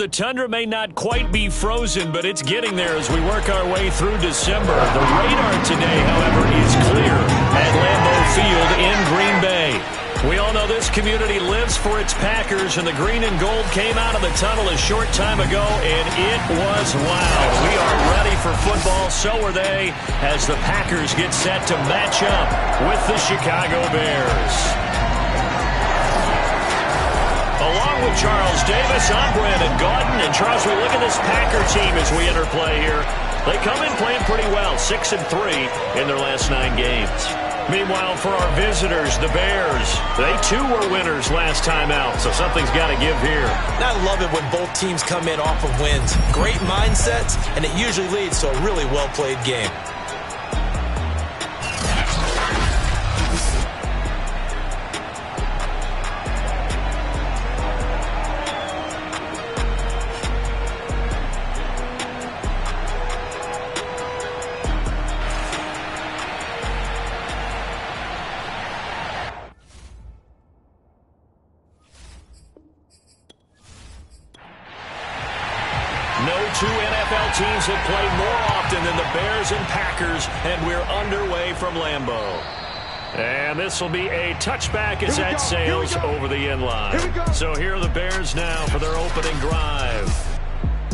The tundra may not quite be frozen, but it's getting there as we work our way through December. The radar today, however, is clear at Lambeau Field in Green Bay. We all know this community lives for its Packers, and the green and gold came out of the tunnel a short time ago, and it was loud. We are ready for football, so are they, as the Packers get set to match up with the Chicago Bears. Along with Charles Davis, I'm Brandon Gaudin. And Charles, we look at this Packer team as we enter play here. They come in playing pretty well, 6-3 in their last 9 games. Meanwhile, for our visitors, the Bears, they too were winners last time out, so something's got to give here. I love it when both teams come in off of wins. Great mindsets, and it usually leads to a really well-played game. Two NFL teams have played more often than the Bears and Packers, and we're underway from Lambeau. And this will be a touchback as that sails over the end line. So here are the Bears now for their opening drive.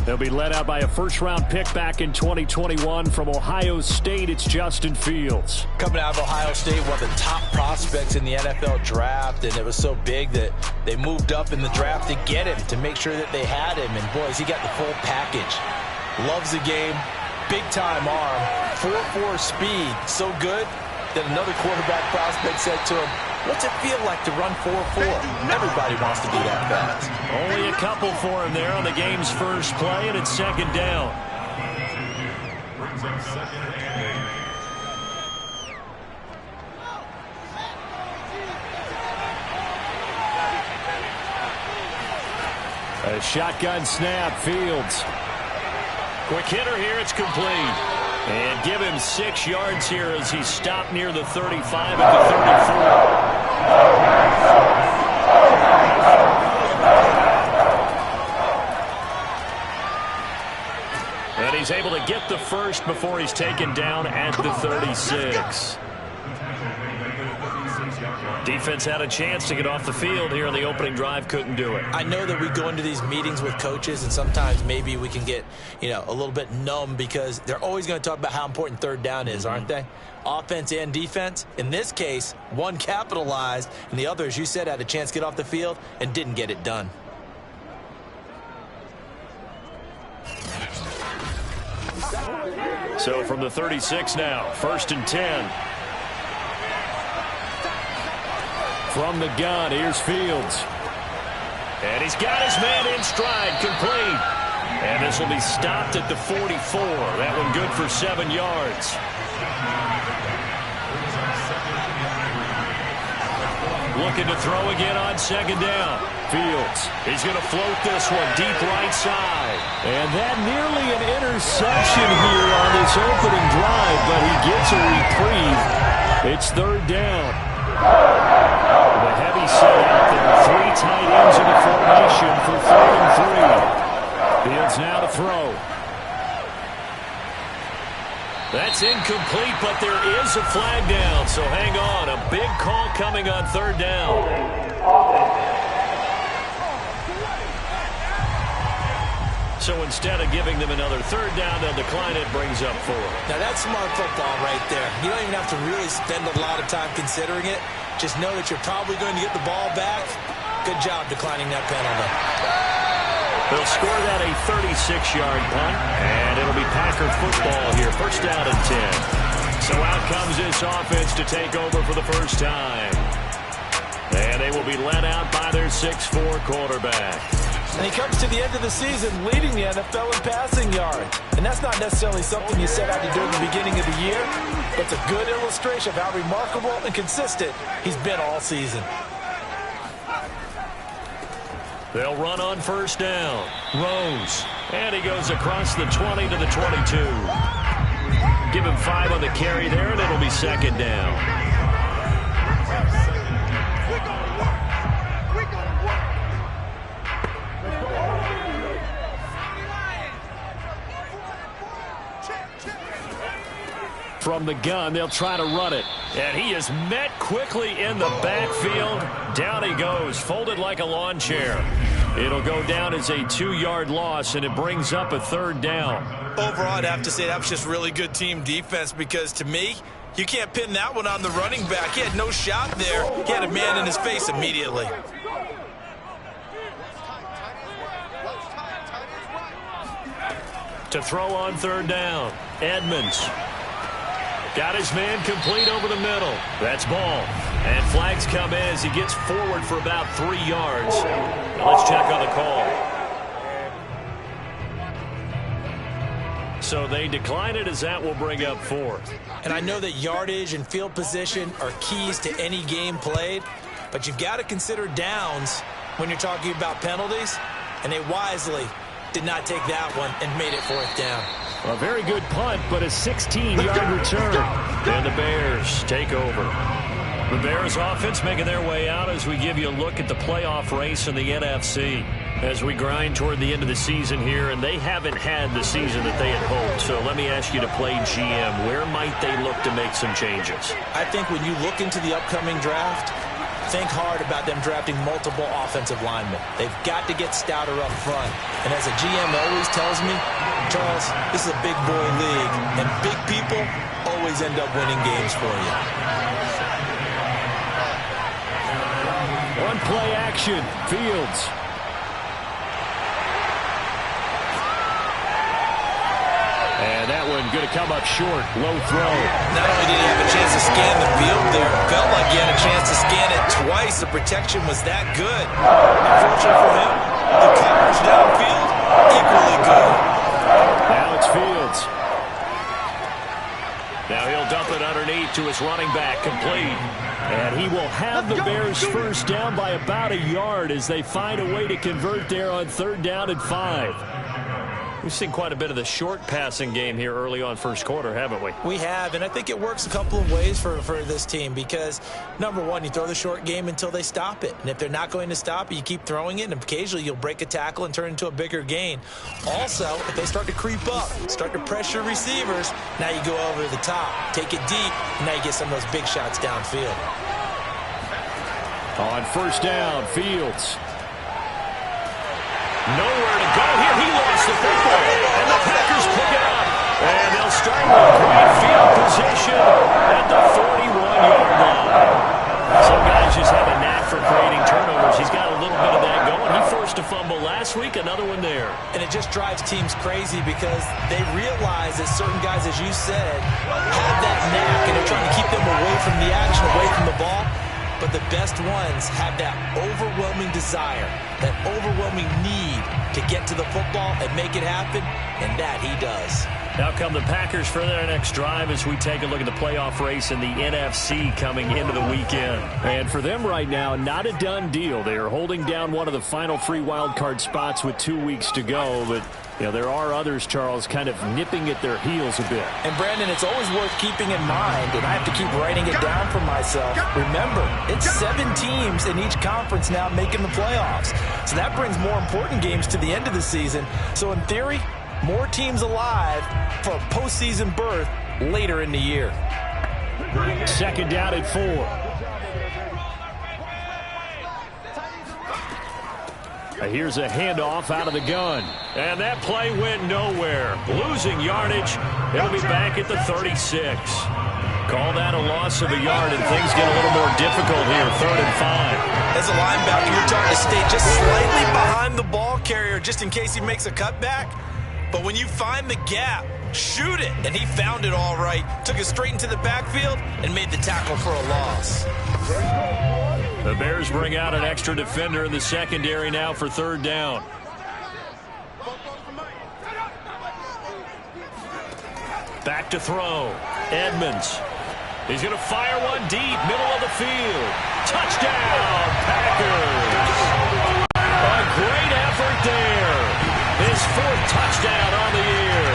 They'll be led out by a first-round pick back in 2021 from Ohio State. It's Justin Fields. Coming out of Ohio State, one of the top prospects in the NFL draft, and it was so big that they moved up in the draft to get him, to make sure that they had him. And, boys, he got the full package. Loves the game, big-time arm, 4.4 speed, so good that another quarterback prospect said to him, "What's it feel like to run 4.4? Everybody wants to be that fast." Only a couple for him there on the game's first play, and it's second down. A shotgun snap, Fields. Quick hitter here, it's complete. And give him 6 yards here as he stopped near the 35 at the 34. And he's able to get the first before he's taken down at the 36. Defense had a chance to get off the field here on the opening drive, couldn't do it. I know that we go into these meetings with coaches, and sometimes maybe we can get, a little bit numb because they're always going to talk about how important third down is, aren't they? Offense and defense. In this case, one capitalized, and the other, as you said, had a chance to get off the field and didn't get it done. So from the 36 now, 1st and 10. From the gun, here's Fields. And he's got his man in stride, complete. And this will be stopped at the 44. That one good for 7 yards. Looking to throw again on second down. Fields, he's going to float this one deep right side. And that nearly an interception here on this opening drive, but he gets a reprieve. It's third down. The heavy set out there. 3 tight ends in the formation for 3rd and 3. Fields now to throw. That's incomplete, but there is a flag down, so hang on. A big call coming on 3rd down. So instead of giving them another 3rd down, they'll decline it, brings up 4. Now that's smart football right there. You don't even have to really spend a lot of time considering it. Just know that you're probably going to get the ball back. Good job declining that penalty. They'll score that a 36-yard punt, and it'll be Packer football here. 1st down and 10. So out comes this offense to take over for the first time. And they will be led out by their 6'4 quarterback. And he comes to the end of the season leading the NFL in passing yards. And that's not necessarily something you set out to do at the beginning of the year, but it's a good illustration of how remarkable and consistent he's been all season. They'll run on 1st down. Rose. And he goes across the 20 to the 22. Give him 5 on the carry there, and it'll be 2nd down. From the gun, they'll try to run it. And he is met quickly in the backfield. Down he goes, folded like a lawn chair. It'll go down as a 2-yard loss, and it brings up a 3rd down. Overall, I'd have to say that was just really good team defense because, to me, you can't pin that one on the running back. He had no shot there. He had a man in his face immediately. To throw on 3rd down, Edmonds. Got his man complete over the middle. That's ball. And flags come in as he gets forward for about 3 yards. Now let's check on the call. So they decline it as that will bring up 4th. And I know that yardage and field position are keys to any game played, but you've got to consider downs when you're talking about penalties, and they wisely did not take that one and made it 4th down. A very good punt, but a 16-yard return. And the Bears take over. The Bears offense making their way out as we give you a look at the playoff race in the NFC. As we grind toward the end of the season here, and they haven't had the season that they had hoped. So let me ask you to play GM. Where might they look to make some changes? I think when you look into the upcoming draft, think hard about them drafting multiple offensive linemen. They've got to get stouter up front. And as a GM always tells me, Charles, this is a big boy league, and big people always end up winning games for you. One play action, Fields. And that one going to come up short. Low throw. Not only did he have a chance to scan the field there, felt like he had a chance to scan it twice. The protection was that good. Unfortunately for him, the coverage downfield, equally good. Now it's Fields. Now he'll dump it underneath to his running back, complete. And he will have the Bears first down by about a yard as they find a way to convert there on 3rd down and 5. We've seen quite a bit of the short passing game here early on first quarter, haven't we? We have, and I think it works a couple of ways for this team because, number one, you throw the short game until they stop it. And if they're not going to stop it, you keep throwing it, and occasionally you'll break a tackle and turn it into a bigger gain. Also, if they start to creep up, start to pressure receivers, now you go over the top, take it deep, and now you get some of those big shots downfield. On 1st down, Fields. Nowhere to go here. He lost the football, and the Packers pick it up. And they'll start with great field position at the 41-yard line. Some guys just have a knack for creating turnovers. He's got a little bit of that going. He forced a fumble last week, another one there. And it just drives teams crazy because they realize that certain guys, as you said, have that knack, and they're trying to keep them away from the action, away from the ball. But the best ones have that overwhelming desire, that overwhelming need to get to the football and make it happen, and that he does. Now come the Packers for their next drive as we take a look at the playoff race in the NFC coming into the weekend. And for them right now, not a done deal. They are holding down one of the final 3 wildcard spots with 2 weeks to go, but you know, there are others, Charles, kind of nipping at their heels a bit. And, Brandon, it's always worth keeping in mind, and I have to keep writing it down for myself. Remember, it's 7 teams in each conference now making the playoffs. So that brings more important games to the end of the season. So, in theory, more teams alive for a postseason berth later in the year. 2nd down and 4. Here's a handoff out of the gun. And that play went nowhere. Losing yardage. It'll be back at the 36. Call that a loss of a yard, and things get a little more difficult here. 3rd and 5. As a linebacker, you're trying to stay just slightly behind the ball carrier just in case he makes a cutback. But when you find the gap, shoot it. And he found it all right. Took it straight into the backfield and made the tackle for a loss. The Bears bring out an extra defender in the secondary now for 3rd down. Back to throw. Edmonds. He's going to fire one deep, middle of the field. Touchdown, Packers. A great effort there. His 4th touchdown on the year.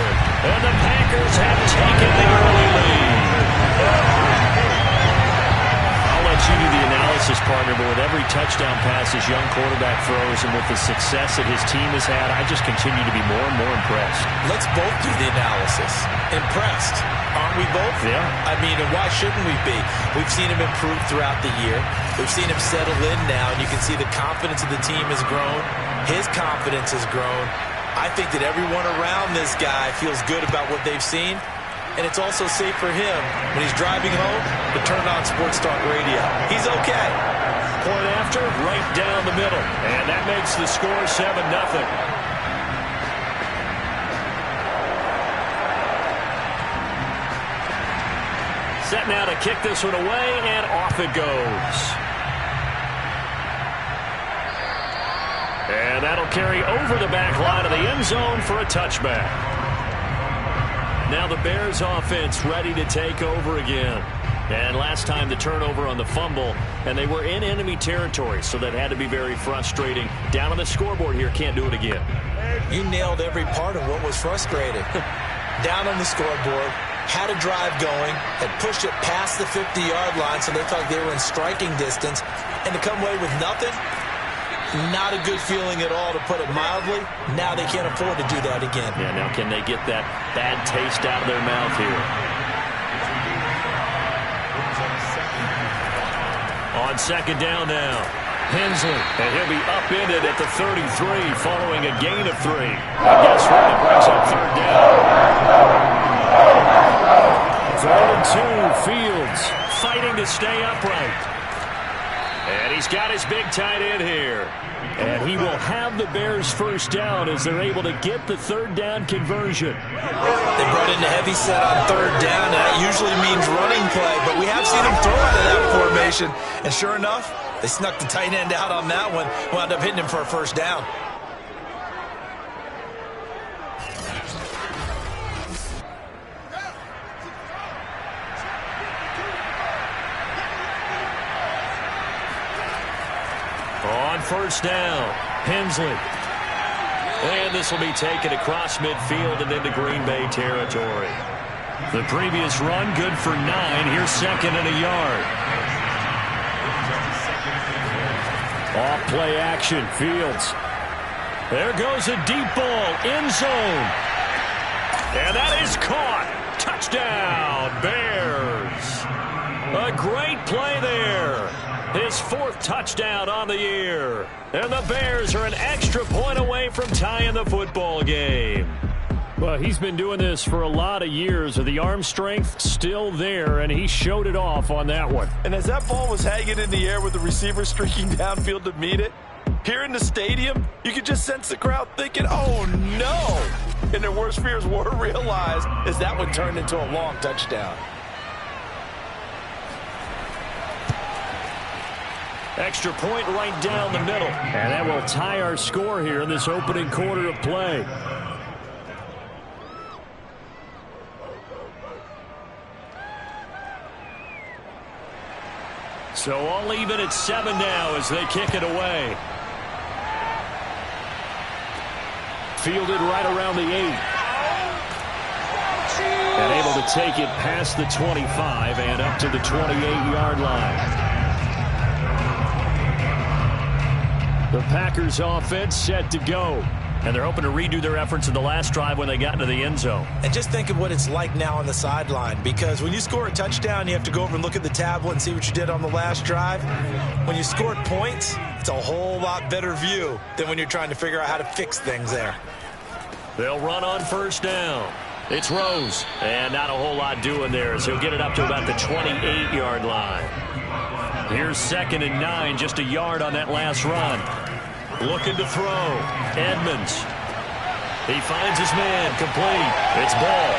And the Packers have taken the early lead. You do the analysis, partner, but with every touchdown pass his young quarterback throws and with the success that his team has had, I just continue to be more and more impressed. Let's both do the analysis. Impressed. Aren't we both? Yeah. I mean, and why shouldn't we be? We've seen him improve throughout the year. We've seen him settle in now, and you can see the confidence of the team has grown. His confidence has grown. I think that everyone around this guy feels good about what they've seen. And it's also safe for him when he's driving home to turn on Sports Talk Radio. He's okay. Point after, right down the middle. And that makes the score 7-0. Set now to kick this one away, and off it goes. And that'll carry over the back line of the end zone for a touchback. Now the Bears offense ready to take over again. And last time the turnover on the fumble, and they were in enemy territory, so that had to be very frustrating. Down on the scoreboard here, can't do it again. You nailed every part of what was frustrating. Down on the scoreboard, had a drive going, had pushed it past the 50-yard line, so they felt like they were in striking distance, and to come away with nothing, not a good feeling at all, to put it mildly. Now they can't afford to do that again. Yeah, now can they get that bad taste out of their mouth here? On second down now, Hensley, and he'll be upended at the 33 following a gain of 3. And guess what? It brings up third down. 3-2, Fields fighting to stay upright. And he's got his big tight end here. And he will have the Bears first down as they're able to get the third down conversion. They brought in the heavy set on third down, and that usually means running play. But we have seen him throw out of that formation. And sure enough, they snuck the tight end out on that one. Wound up hitting him for a first down. On first down, Hensley. And this will be taken across midfield and into Green Bay territory. The previous run, good for 9. Here's second and a yard. Off play action, Fields. There goes a deep ball, end zone. And that is caught. Touchdown, Bears. A great play there. His 4th touchdown on the year. And the Bears are an extra point away from tying the football game. Well, he's been doing this for a lot of years. The arm strength still there, and he showed it off on that one. And as that ball was hanging in the air with the receiver streaking downfield to meet it, here in the stadium, you could just sense the crowd thinking, oh, no. And their worst fears were realized as that one turned into a long touchdown. Extra point right down the middle. And that will tie our score here in this opening quarter of play. So all even at 7 now as they kick it away. Fielded right around the 8. And able to take it past the 25 and up to the 28-yard line. The Packers offense set to go. And they're hoping to redo their efforts in the last drive when they got into the end zone. And just think of what it's like now on the sideline, because when you score a touchdown, you have to go over and look at the tablet and see what you did on the last drive. When you scored points, it's a whole lot better view than when you're trying to figure out how to fix things there. They'll run on first down. It's Rose. And not a whole lot doing there as he'll get it up to about the 28-yard line. Here's second and 9, just a yard on that last run. Looking to throw. Edmonds. He finds his man. Complete. It's Ball.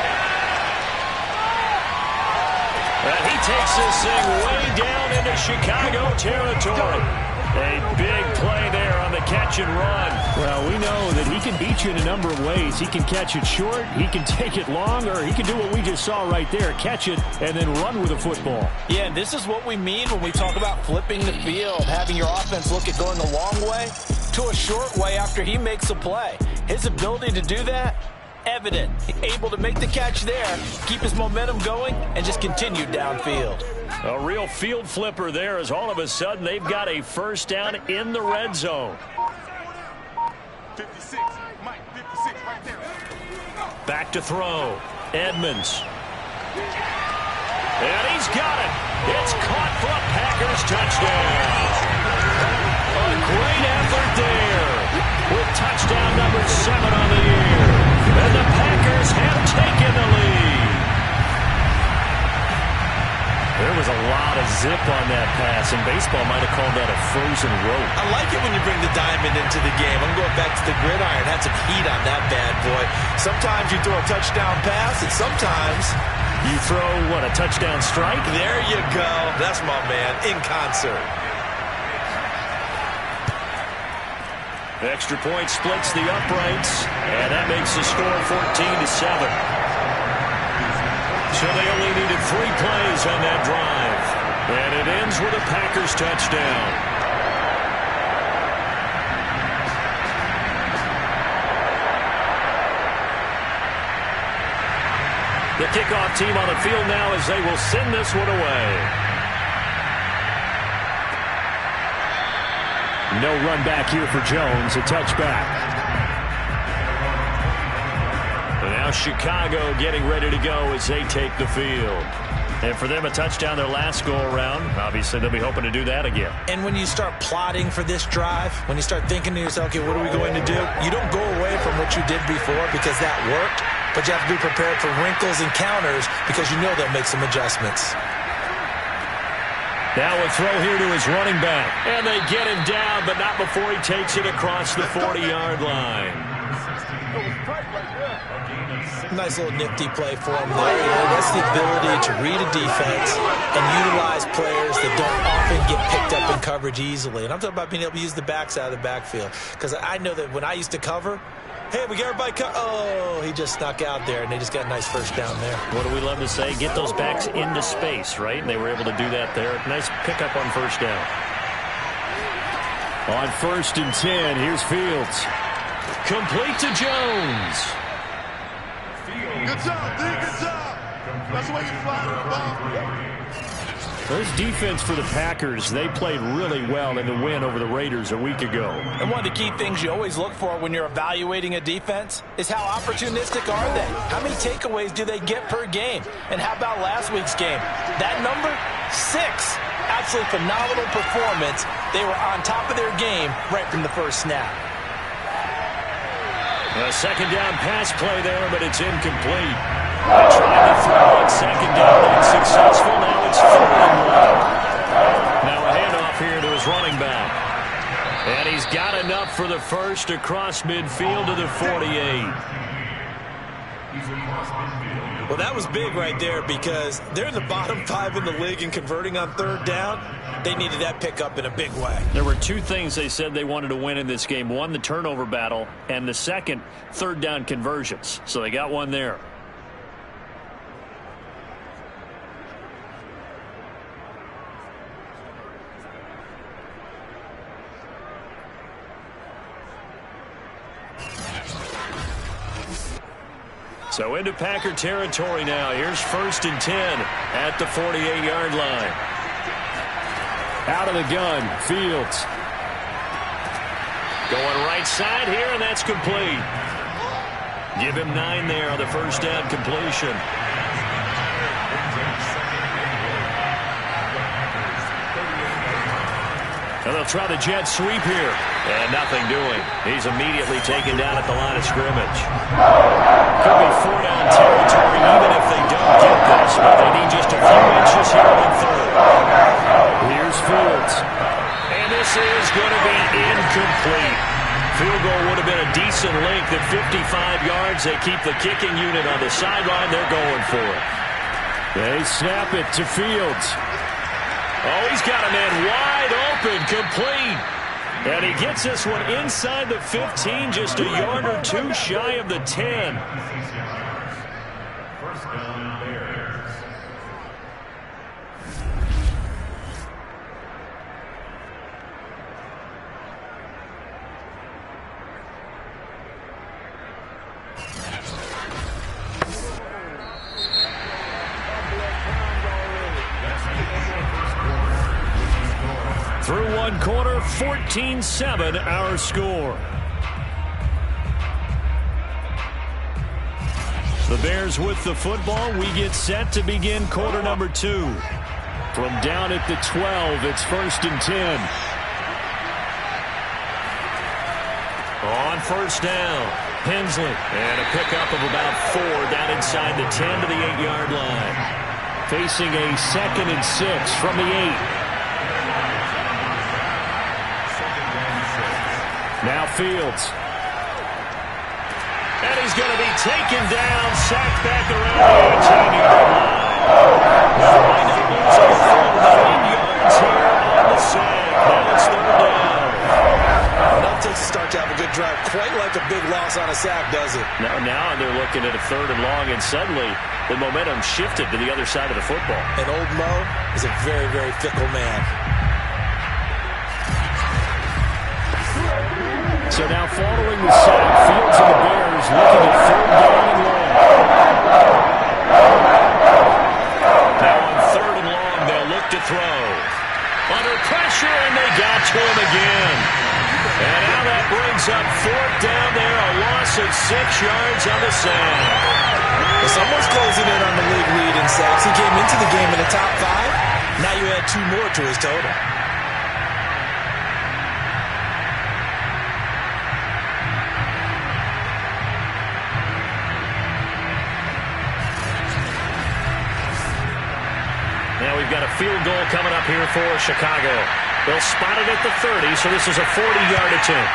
And he takes this thing way down into Chicago territory. A big play there on the catch and run. Well, we know that he can beat you in a number of ways. He can catch it short, he can take it long, or he can do what we just saw right there, catch it and then run with the football. Yeah, and this is what we mean when we talk about flipping the field, having your offense look at going a long way to a short way after he makes a play. His ability to do that, evident. Able to make the catch there, keep his momentum going, and just continue downfield. A real field flipper there as all of a sudden they've got a first down in the red zone. 56, Mike, 56 right there. Back to throw. Edmonds. And he's got it. It's caught for a Packers touchdown. A great effort there with touchdown number 7 on the year. And the Packers have taken the lead. There was a lot of zip on that pass, and baseball might have called that a frozen rope. I like it when you bring the diamond into the game. I'm going back to the gridiron. Had some heat on that bad boy. Sometimes you throw a touchdown pass, and sometimes you throw, what, a touchdown strike? There you go. That's my man, in concert. Extra point splits the uprights, and that makes the score 14-7. So they only needed 3 plays on that drive. And it ends with a Packers touchdown. The kickoff team on the field now as they will send this one away. No run back here for Jones, a touchback. And now Chicago getting ready to go as they take the field. And for them, a touchdown their last go-around. Obviously, they'll be hoping to do that again. And when you start plotting for this drive, when you start thinking to yourself, okay, what are we going to do? You don't go away from what you did before because that worked, but you have to be prepared for wrinkles and counters because you know they'll make some adjustments. Now a throw here to his running back. And they get him down, but not before he takes it across the 40-yard line. Nice little nifty play for him there. That's the ability to read a defense and utilize players that don't often get picked up in coverage easily. And I'm talking about being able to use the backs out of the backfield. Because I know that when I used to cover, hey, we got everybody oh, he just snuck out there, and they just got a nice first down there. What do we love to say? Get those backs into space, right? And they were able to do that there. Nice pickup on first down. On 1st and 10, here's Fields. Complete to Jones. Good job, D. Good job. That's the way you fly the ball. This defense for the Packers, they played really well in the win over the Raiders a week ago. And one of the key things you always look for when you're evaluating a defense is how opportunistic are they? How many takeaways do they get per game? And how about last week's game? That number, 6. Absolutely phenomenal performance. They were on top of their game right from the first snap. A second down pass play there, but it's incomplete. They tried to throw on second down, unsuccessful. Now it's 4th and 1. Now a handoff here to his running back. And he's got enough for the first across midfield to the 48. Well, that was big right there because they're in the bottom 5 in the league and converting on 3rd down. They needed that pickup in a big way. There were 2 things they said they wanted to win in this game. One, the turnover battle, and the second, 3rd down conversions. So they got one there. So into Packer territory now. Here's 1st and 10 at the 48-yard line. Out of the gun, Fields. Going right side here, and that's complete. Give him 9 there on the first down completion. And they'll try the jet sweep here. And nothing doing. He's immediately taken down at the line of scrimmage. Could be 4-down territory even if they don't get this. But they need just a few inches here on 3rd. Here's Fields. And this is going to be incomplete. Field goal would have been a decent length at 55 yards. They keep the kicking unit on the sideline. They're going for it. They snap it to Fields. Oh, he's got a man wide open, complete. And he gets this one inside the 15, just a yard or 2 shy of the 10. Through one quarter, 14-7 our score. The Bears with the football. We get set to begin quarter number 2. From down at the 12, it's 1st and 10. On first down, Hensley. And a pickup of about 4 down inside the 10 to the 8-yard line. Facing a 2nd and 6 from the 8. Now Fields. And he's going to be taken down, sacked back around the 18-yard line. They'll wind up losing a full 9 yards here on the sack. Now it's 3rd down. That takes a start to have a good drive. Quite like a big loss on a sack, does it? Now they're looking at a 3rd and long, and suddenly the momentum shifted to the other side of the football. And old Mo is a very, very fickle man. So now following the sack, Fields and the Bears looking at 3rd down and long. Now on 3rd and long, they'll look to throw. Under pressure, and they got to him again. And now that brings up 4th down there, a loss of 6 yards on the sack. Well, someone's closing in on the league lead in sacks. He came into the game in the top 5. Now you add 2 more to his total. Now we've got a field goal coming up here for Chicago. They'll spot it at the 30, so this is a 40-yard attempt.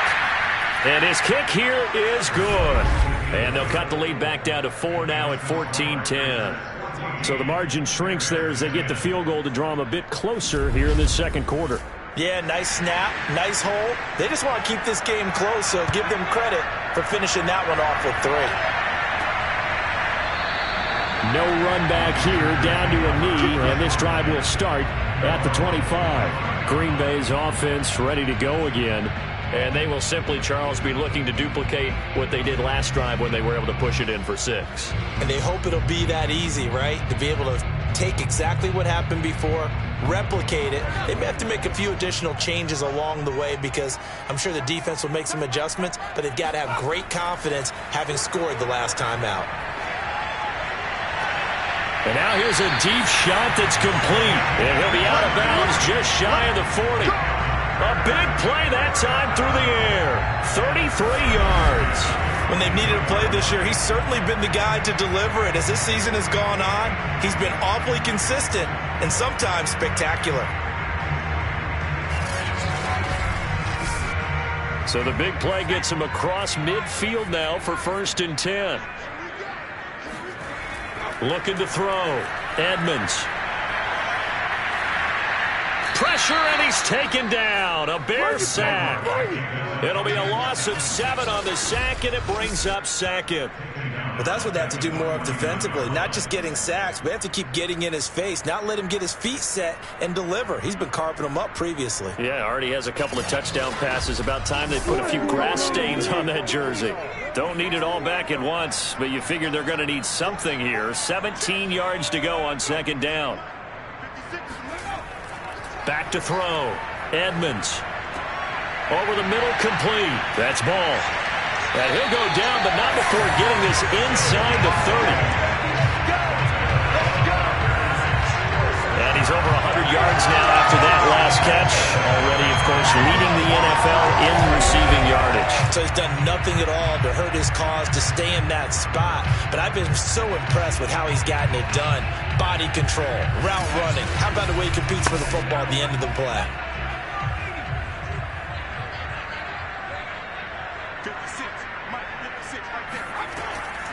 And his kick here is good. And they'll cut the lead back down to 4 now at 14-10. So the margin shrinks there as they get the field goal to draw them a bit closer here in this second quarter. Yeah, nice snap, nice hole. They just want to keep this game close, so give them credit for finishing that one off with 3. No run back here, down to a knee, and this drive will start at the 25. Green Bay's offense ready to go again, and they will simply, Charles, be looking to duplicate what they did last drive when they were able to push it in for 6. And they hope it'll be that easy, right? To be able to take exactly what happened before, replicate it. They may have to make a few additional changes along the way because I'm sure the defense will make some adjustments, but they've got to have great confidence having scored the last time out. And now here's a deep shot that's complete. And he'll be out of bounds just shy of the 40. A big play that time through the air. 33 yards. When they've needed a play this year, he's certainly been the guy to deliver it. As this season has gone on, he's been awfully consistent and sometimes spectacular. So the big play gets him across midfield now for 1st and 10. Looking to throw. Edmonds. Pressure, and he's taken down. A Bear sack. It'll be a loss of 7 on the sack, and it brings up 2nd. Well, that's what they have to do more of defensively. Not just getting sacks, but they have to keep getting in his face, not let him get his feet set and deliver. He's been carving them up previously. Yeah, already has a couple of touchdown passes. About time they put a few grass stains on that jersey. Don't need it all back at once, but you figure they're going to need something here. 17 yards to go on 2nd down. Back to throw. Edmonds. Over the middle, complete. That's ball. And he'll go down, but not before getting this inside the 30. And he's over 100 yards now after that last catch. Already, of course, leading the NFL in receiving yardage. So he's done nothing at all to hurt his cause to stay in that spot. But I've been so impressed with how he's gotten it done. Body control, route running. How about the way he competes for the football at the end of the play?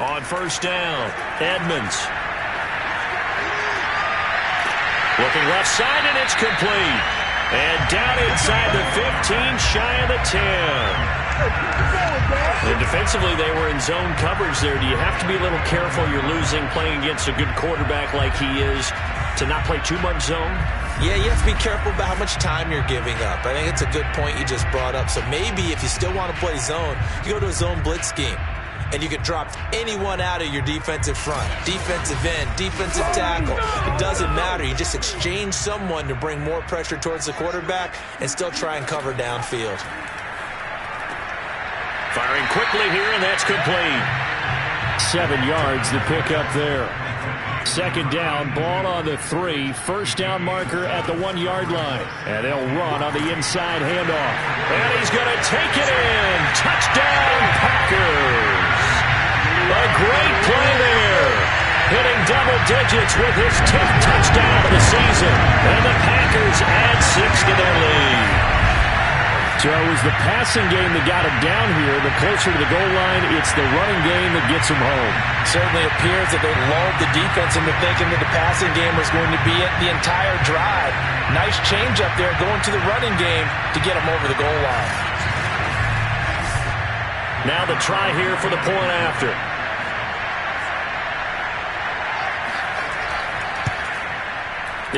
On 1st down, Edmonds. Looking left side, and it's complete. And down inside the 15, shy of the 10. And defensively, they were in zone coverage there. Do you have to be a little careful? You're losing, playing against a good quarterback like he is, to not play too much zone? Yeah, you have to be careful about how much time you're giving up. I think it's a good point you just brought up. So maybe if you still want to play zone, you go to a zone blitz scheme. and you could drop anyone out of your defensive front, defensive end, defensive tackle. It doesn't matter. You just exchange someone to bring more pressure towards the quarterback and still try and cover downfield. Firing quickly here, and that's complete. 7 yards to pick up there. Second down, ball on the 3. First down marker at the 1-yard line. And they'll run on the inside handoff. And he's going to take it in. Touchdown, Packers. A great play there. Hitting double digits with his 10th touchdown of the season. And the Packers add 6 to their lead. So it was the passing game that got him down here. The closer to the goal line, it's the running game that gets him home. Certainly appears that they lulled the defense into thinking that the passing game was going to be it the entire drive. Nice change up there going to the running game to get him over the goal line. Now the try here for the point after.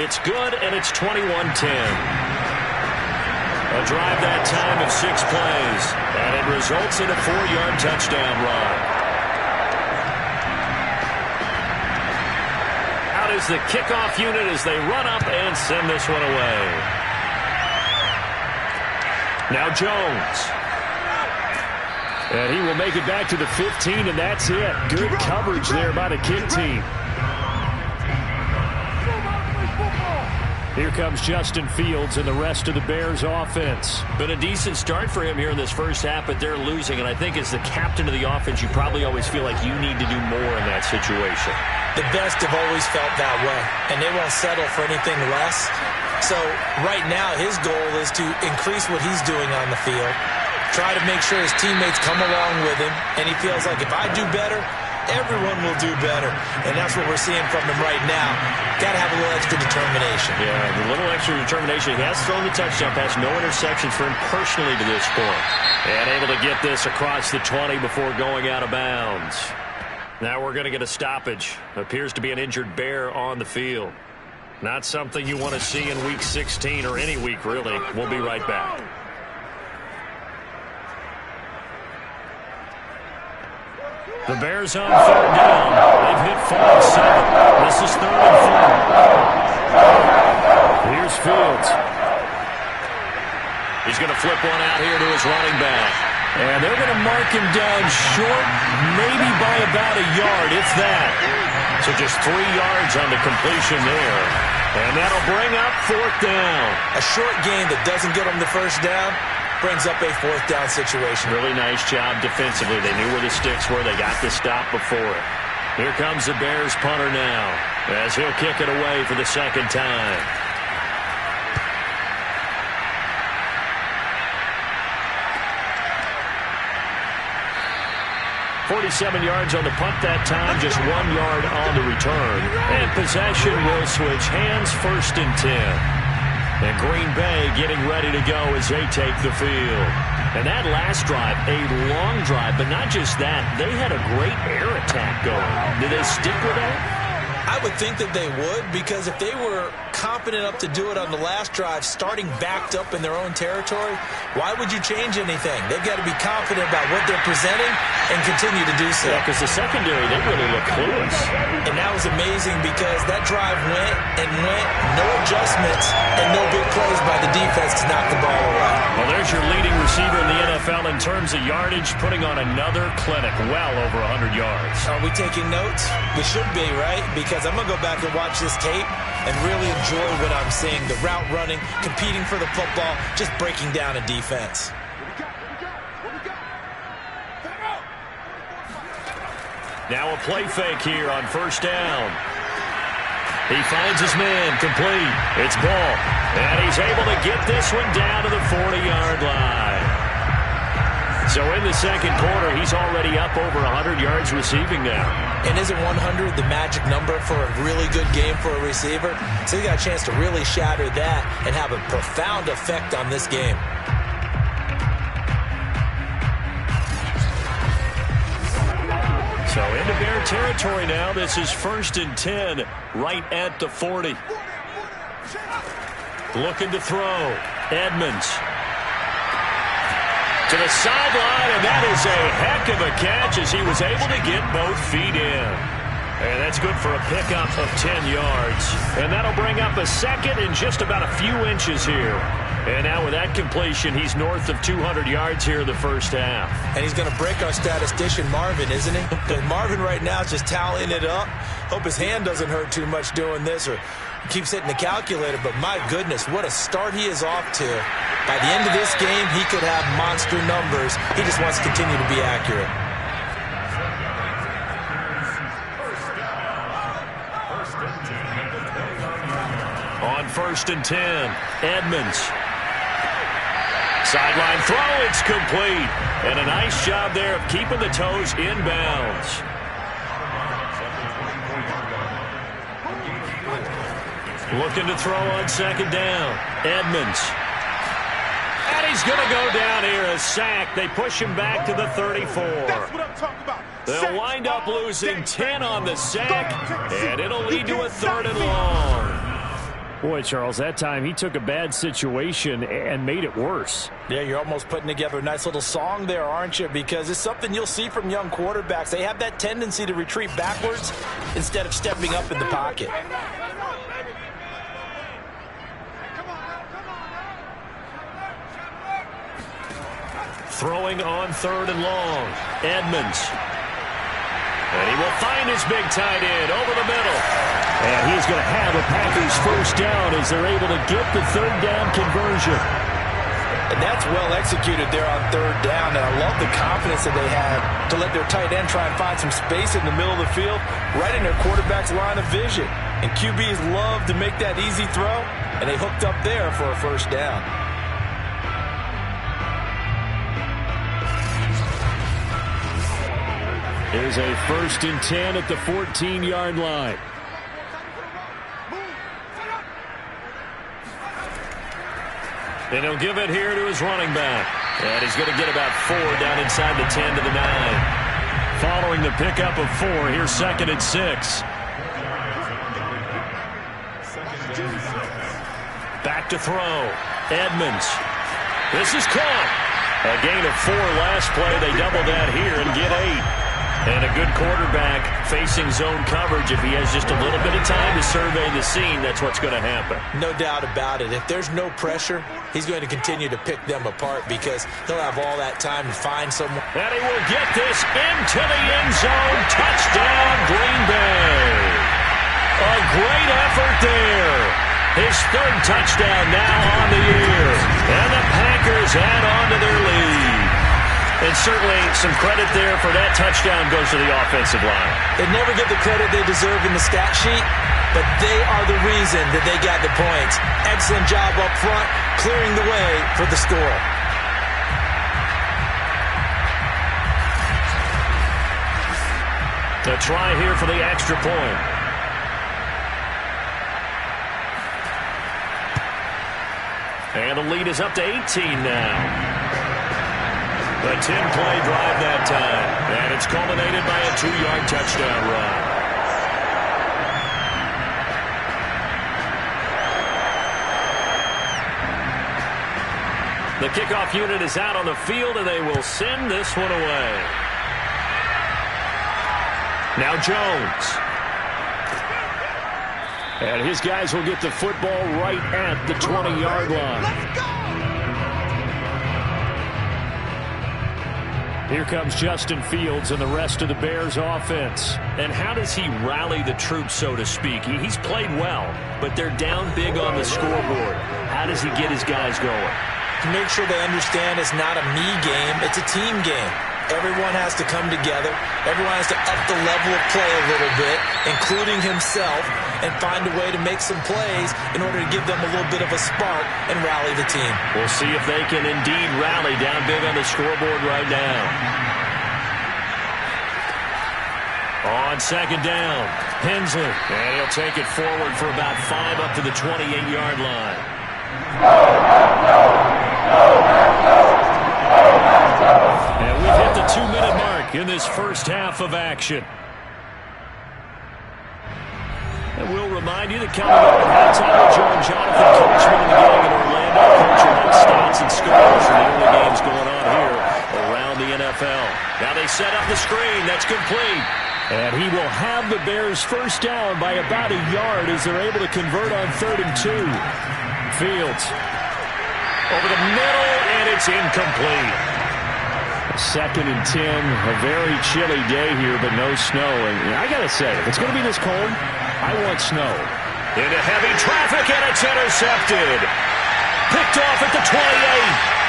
It's good, and it's 21-10. A drive that time of 6 plays, and it results in a 4-yard touchdown run. Out is the kickoff unit as they run up and send this one away. Now Jones. And he will make it back to the 15, and that's it. Good coverage there by the kick team. Here comes Justin Fields and the rest of the Bears offense. Been a decent start for him here in this first half, but they're losing. And I think as the captain of the offense, you probably always feel like you need to do more in that situation. The best have always felt that way, and they won't settle for anything less. So right now his goal is to increase what he's doing on the field, try to make sure his teammates come along with him, and he feels like if I do better, everyone will do better. And that's what we're seeing from him right now. Got to have a little extra determination. Yeah, a little extra determination. He has thrown the touchdown pass. No interceptions for him personally to this point. And able to get this across the 20 before going out of bounds. Now we're going to get a stoppage. Appears to be an injured Bear on the field. Not something you want to see in Week 16 or any week, really. We'll be right back. The Bears on 3rd down. They've hit 4 and 7. This is 3rd and 4. Here's Fields. He's going to flip one out here to his running back. And they're going to mark him down short, maybe by about a yard, if that. So just 3 yards on the completion there. And that'll bring up 4th down. A short gain that doesn't get him the first down brings up a 4th down situation. Really nice job defensively. They knew where the sticks were. They got the stop before it. Here comes the Bears punter now as he'll kick it away for the 2nd time. "47 yards on the punt that time, just 1 yard on the return. And possession will switch hands, 1st and 10. And Green Bay getting ready to go as they take the field. And that last drive, a long drive, but not just that. They had a great air attack going. Did they stick with that? I would think that they would, because if they were confident enough to do it on the last drive, starting backed up in their own territory, why would you change anything? They've got to be confident about what they're presenting and continue to do so. Yeah, because the secondary, they really look clueless. And that was amazing because that drive went and went, no adjustments, and no big plays by the defense to knock the ball away. Well, there's your leading receiver in the NFL in terms of yardage, putting on another clinic, well over 100 yards. Are we taking notes? We should be, right? Because I'm going to go back and watch this tape and really enjoy what I'm seeing. The route running, competing for the football, just breaking down a defense. Now a play fake here on 1st down. He finds his man, complete. It's Ball. And he's able to get this one down to the 40-yard line. So in the 2nd quarter, he's already up over 100 yards receiving now. And isn't 100 the magic number for a really good game for a receiver? So he got a chance to really shatter that and have a profound effect on this game. So into Bear territory now. This is 1st and 10, right at the 40. Looking to throw. Edmonds. To To the sideline, and that is a heck of a catch as he was able to get both feet in. And that's good for a pickup of 10 yards. And that'll bring up a second in just about a few inches here. And now with that completion, he's north of 200 yards here in the first half. And he's going to break our statistician, Marvin, isn't he? Because Marvin right now is just tallying it up. Hope his hand doesn't hurt too much doing this or keeps hitting the calculator. But my goodness, what a start he is off to. By the end of this game, he could have monster numbers. He just wants to continue to be accurate. On 1st and 10, Edmonds. Sideline throw, it's complete. And a nice job there of keeping the toes in bounds. Looking to throw on 2nd down. Edmonds. And he's going to go down here, a sack. They push him back to the 34. That's what I'm talking about. They'll wind up losing 10 on the sack, and it'll lead to a 3rd and long. Boy, Charles, that time he took a bad situation and made it worse. Yeah, you're almost putting together a nice little song there, aren't you? Because it's something you'll see from young quarterbacks. They have that tendency to retreat backwards instead of stepping up in the pocket. Throwing on 3rd and long. Edmonds. And he will find his big tight end over the middle. And he's going to have a Packers first down as they're able to get the 3rd down conversion. And that's well executed there on 3rd down. And I love the confidence that they had to let their tight end try and find some space in the middle of the field, right in their quarterback's line of vision. And QBs love to make that easy throw, and they hooked up there for a first down. There's a 1st and 10 at the 14-yard line. And he'll give it here to his running back. And he's going to get about 4 down inside the 10 to the 9. Following the pickup of 4, here's 2nd and 6. Back to throw. Edmonds. This is caught. A gain of 4 last play. They double that here and get 8. And a good quarterback facing zone coverage. If he has just a little bit of time to survey the scene, that's what's going to happen. No doubt about it. If there's no pressure, he's going to continue to pick them apart because he'll have all that time to find someone. And he will get this into the end zone. Touchdown, Green Bay. A great effort there. His 3rd touchdown now on the year. And the Packers add on to their lead. And certainly some credit there for that touchdown goes to the offensive line. They never get the credit they deserve in the stat sheet, but they are the reason that they got the points. Excellent job up front, clearing the way for the score. A try here for the extra point. And the lead is up to 18 now. A 10-play drive that time. And it's culminated by a 2-yard touchdown run. The kickoff unit is out on the field, and they will send this one away. Now Jones. And his guys will get the football right at the 20-yard line. Let's go! Here comes Justin Fields and the rest of the Bears offense. And how does he rally the troops, so to speak? He's played well, but they're down big on the scoreboard. How does he get his guys going? To make sure they understand it's not a me game, it's a team game. Everyone has to come together. Everyone has to up the level of play a little bit, including himself, and find a way to make some plays in order to give them a little bit of a spark and rally the team. We'll see if they can indeed rally down big on the scoreboard right now. On 2nd down, Hensley. And he'll take it forward for about 5 up to the 28-yard line. And we've hit the 2-minute mark in this first half of action. And we'll remind you that coming up at halftime, we'll join Jonathan Coachman in the game in Orlando, coaching on stats and scores from the early games going on here They set up the screen. That's complete. And he will have the Bears first down by about a yard as they're able to convert on 3rd and 2. Fields over the middle, and it's incomplete. 2nd and 10. A very chilly day here, but no snow. And I got to say, if it's going to be this cold, I want snow. Into heavy traffic, and it's intercepted. Picked off at the 28.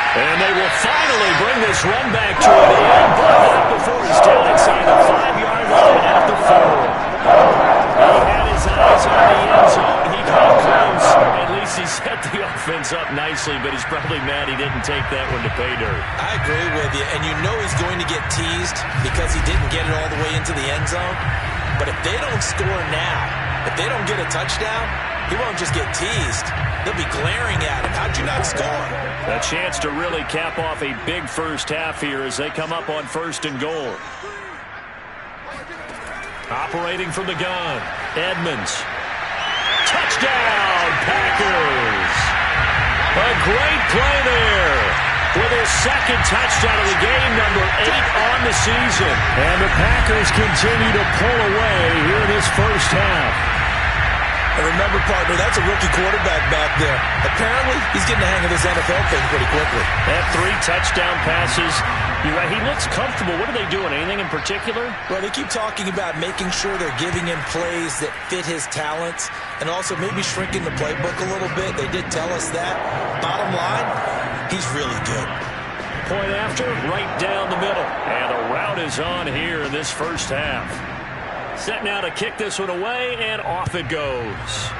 And they will finally bring this run back to the end, but not before he's down inside the 5-yard line at the 4. He had his eyes on the end zone. He got close. At least he set the offense up nicely, but he's probably mad he didn't take that one to pay dirt. I agree with you, and you know he's going to get teased because he didn't get it all the way into the end zone. But if they don't score now, if they don't get a touchdown, he won't just get teased. They'll be glaring at him. How'd you not score? A chance to really cap off a big first half here as they come up on 1st and goal. Operating from the gun, Edmonds. Touchdown, Packers! A great play there with his 2nd touchdown of the game, number 8 on the season. And the Packers continue to pull away here in this first half. And remember, partner, that's a rookie quarterback back there. Apparently, he's getting the hang of this NFL thing pretty quickly. They have 3 touchdown passes. You're right, he looks comfortable. What are they doing? Anything in particular? Well, they keep talking about making sure they're giving him plays that fit his talents and also maybe shrinking the playbook a little bit. They did tell us that. Bottom line, he's really good. Point after, right down the middle. And the route is on here in this first half. Set now to kick this one away, and off it goes.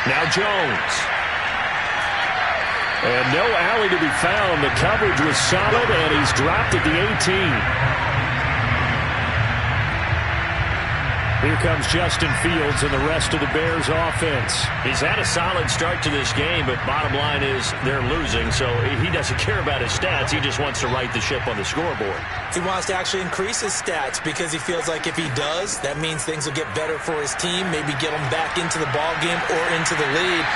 Now Jones. And no alley to be found. The coverage was solid, and he's dropped at the 18. Here comes Justin Fields and the rest of the Bears offense. He's had a solid start to this game, but bottom line is they're losing, so he doesn't care about his stats. He just wants to right the ship on the scoreboard. He wants to actually increase his stats because he feels like if he does, that means things will get better for his team, maybe get him back into the ball game or into the lead.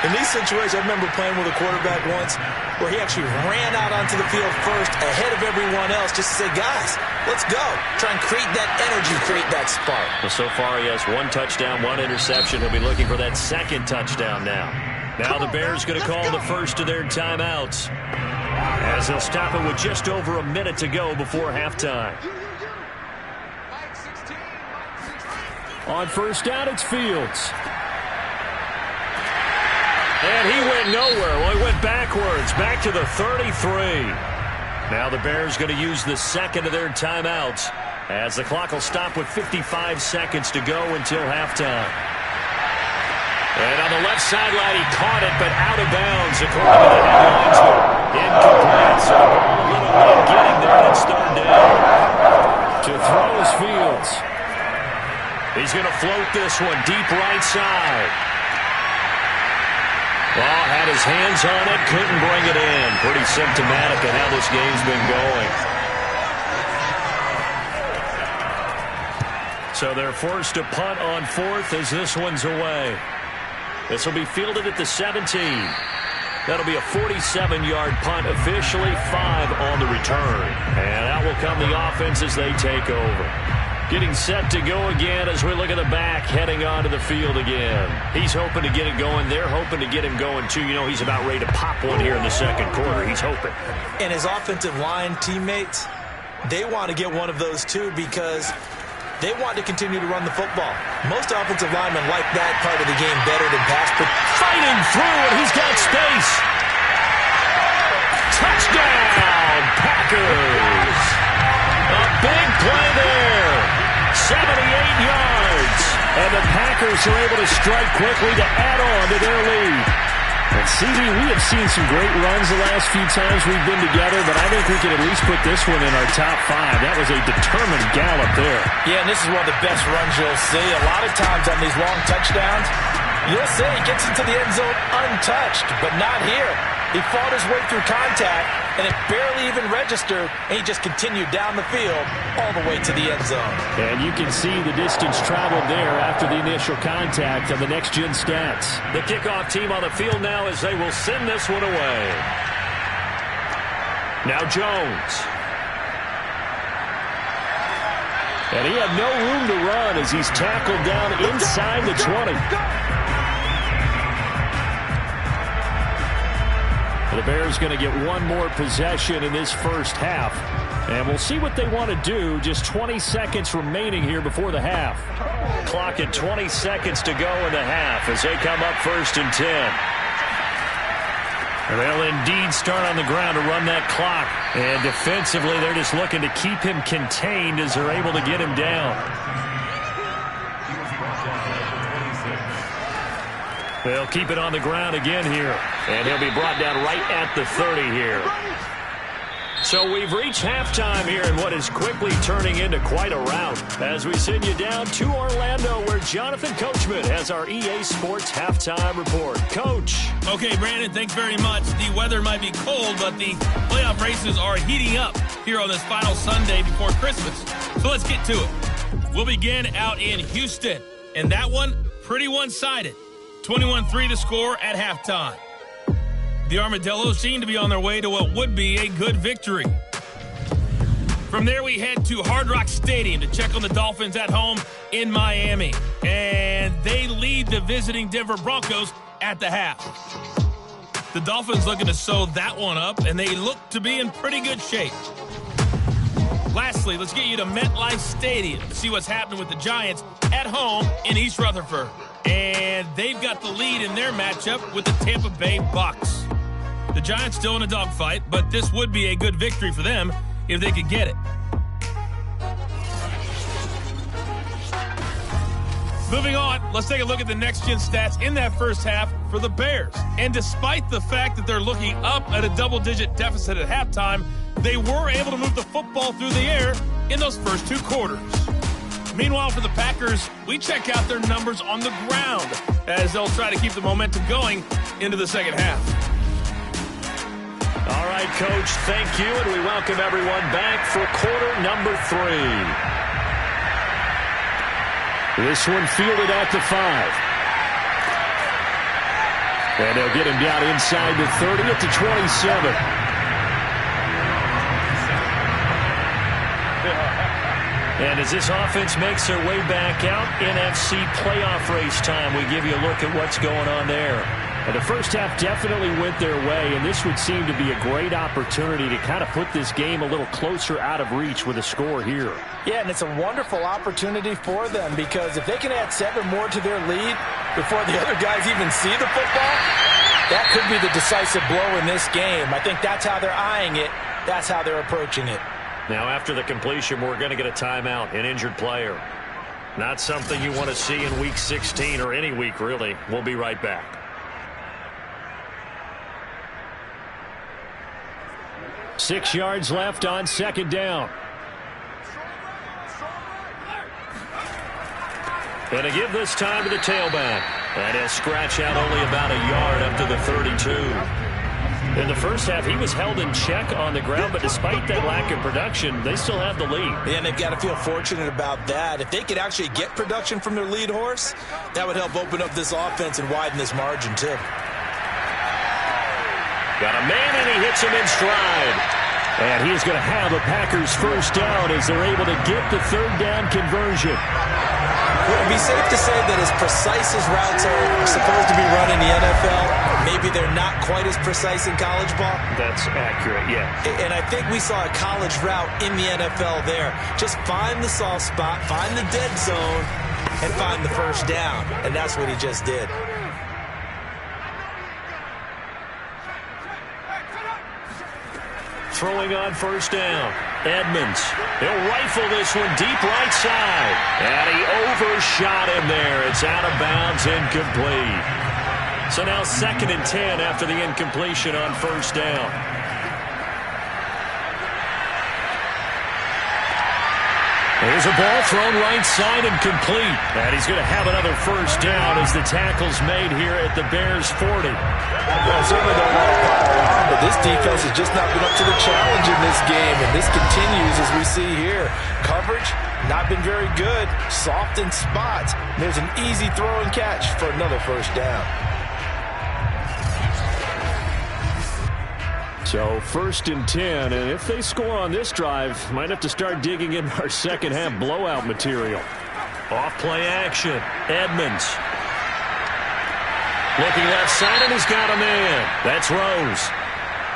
In these situations, I remember playing with a quarterback once where he actually ran out onto the field first ahead of everyone else just to say, guys, let's go. Try and create that energy, create that spark. Well, so far he has 1 touchdown, 1 interception. He'll be looking for that 2nd touchdown now. Now the Bears going to call the first of their timeouts as they'll stop it with just over a minute to go before halftime. On first down, it's Fields. And he went nowhere. Well, he went backwards, back to the 33. Now the Bears going to use the 2nd of their timeouts as the clock will stop with 55 seconds to go until halftime. And on the left sideline, he caught it, but out of bounds, according to the headlines here. Incomplete, so the ball a little late getting there, and it's 3rd down. To throw is Fields. He's going to float this one deep right side. Well, had his hands on it, couldn't bring it in. Pretty symptomatic of how this game's been going. So they're forced to punt on 4th as this one's away. This will be fielded at the 17. That'll be a 47-yard punt, officially 5 on the return. And out will come the offense as they take over. Getting set to go again as we look at the back, heading onto the field again. He's hoping to get it going. They're hoping to get him going, too. You know, he's about ready to pop one here in the 2nd quarter. He's hoping. And his offensive line teammates, they want to get one of those, too, because they want to continue to run the football. Most offensive linemen like that part of the game better than pass, but fighting through, and he's got space. Touchdown, Packers. A big play there. 78 yards. And the Packers are able to strike quickly to add on to their lead. And CD, we have seen some great runs the last few times we've been together, but I think we can at least put this one in our top 5. That was a determined gallop there. Yeah, and this is one of the best runs you'll see. A lot of times on these long touchdowns, you'll see he gets into the end zone untouched, but not here. He fought his way through contact, and it barely even registered, and he just continued down the field all the way to the end zone. And you can see the distance traveled there after the initial contact on the next-gen stats. The kickoff team on the field now as they will send this one away. Now Jones. And he had no room to run as he's tackled down inside the 20. The Bears going to get one more possession in this first half. And we'll see what they want to do. Just 20 seconds remaining here before the half. Clock at 20 seconds to go in the half as they come up 1st and 10. They'll indeed start on the ground to run that clock. And defensively, they're just looking to keep him contained as they're able to get him down. They'll keep it on the ground again here. And he'll be brought down right at the 30 here. So we've reached halftime here in what is quickly turning into quite a rout as we send you down to Orlando where Jonathan Coachman has our EA Sports halftime report. Coach. Okay, Brandon, thanks very much. The weather might be cold, but the playoff races are heating up here on this final Sunday before Christmas. So let's get to it. We'll begin out in Houston, and that one pretty one-sided. 21-3 the score at halftime. The Armadillos seem to be on their way to what would be a good victory. From there, we head to Hard Rock Stadium to check on the Dolphins at home in Miami. And they lead the visiting Denver Broncos at the half. The Dolphins looking to sew that one up, and they look to be in pretty good shape. Lastly, let's get you to MetLife Stadium to see what's happening with the Giants at home in East Rutherford. And they've got the lead in their matchup with the Tampa Bay Bucks. The Giants still in a dogfight, but this would be a good victory for them if they could get it. Moving on, let's take a look at the next-gen stats in that first half for the Bears. And despite the fact that they're looking up at a double-digit deficit at halftime, they were able to move the football through the air in those first 2 quarters. Meanwhile, for the Packers, we check out their numbers on the ground as they'll try to keep the momentum going into the second half. All right, Coach, thank you, and we welcome everyone back for quarter number 3. This one fielded at the 5. And they'll get him down inside the 30 at the 27. And as this offense makes their way back out, NFC playoff race time, we give you a look at what's going on there. And the first half definitely went their way, and this would seem to be a great opportunity to kind of put this game a little closer out of reach with a score here. Yeah, and it's a wonderful opportunity for them because if they can add 7 more to their lead before the other guys even see the football, that could be the decisive blow in this game. I think that's how they're eyeing it. That's how they're approaching it. Now, after the completion, we're going to get a timeout, an injured player. Not something you want to see in Week 16 or any week, really. We'll be right back. Six yards left on second down. And to give this time to the tailback. And he'll scratch out only about a yard up to the 32. In the first half, he was held in check on the ground, but despite that lack of production, they still have the lead. And they've got to feel fortunate about that. If they could actually get production from their lead horse, that would help open up this offense and widen this margin, too. Got a man, and he hits him in stride. And he is going to have a Packers first down as they're able to get the third down conversion. Would it be safe to say that as precise as routes are supposed to be run in the NFL, maybe they're not quite as precise in college ball? That's accurate, yeah. And I think we saw a college route in the NFL there. Just find the soft spot, find the dead zone, and find the first down. And that's what he just did. Throwing on first down. Edmonds. He'll rifle this one deep right side. And he overshot him there. It's out of bounds, incomplete. So now 2nd and 10 after the incompletion on first down. There's a ball thrown right side and complete. And he's going to have another first down as the tackle's made here at the Bears 40. Well, certainly don't want to pile on, but this defense has just not been up to the challenge in this game, and this continues as we see here. Coverage, not been very good. Soft in spots. There's an easy throw and catch for another first down. So 1st and 10, and if they score on this drive, might have to start digging in our second half blowout material. Off play action. Edmonds. Looking left side, and he's got a man. That's Rose.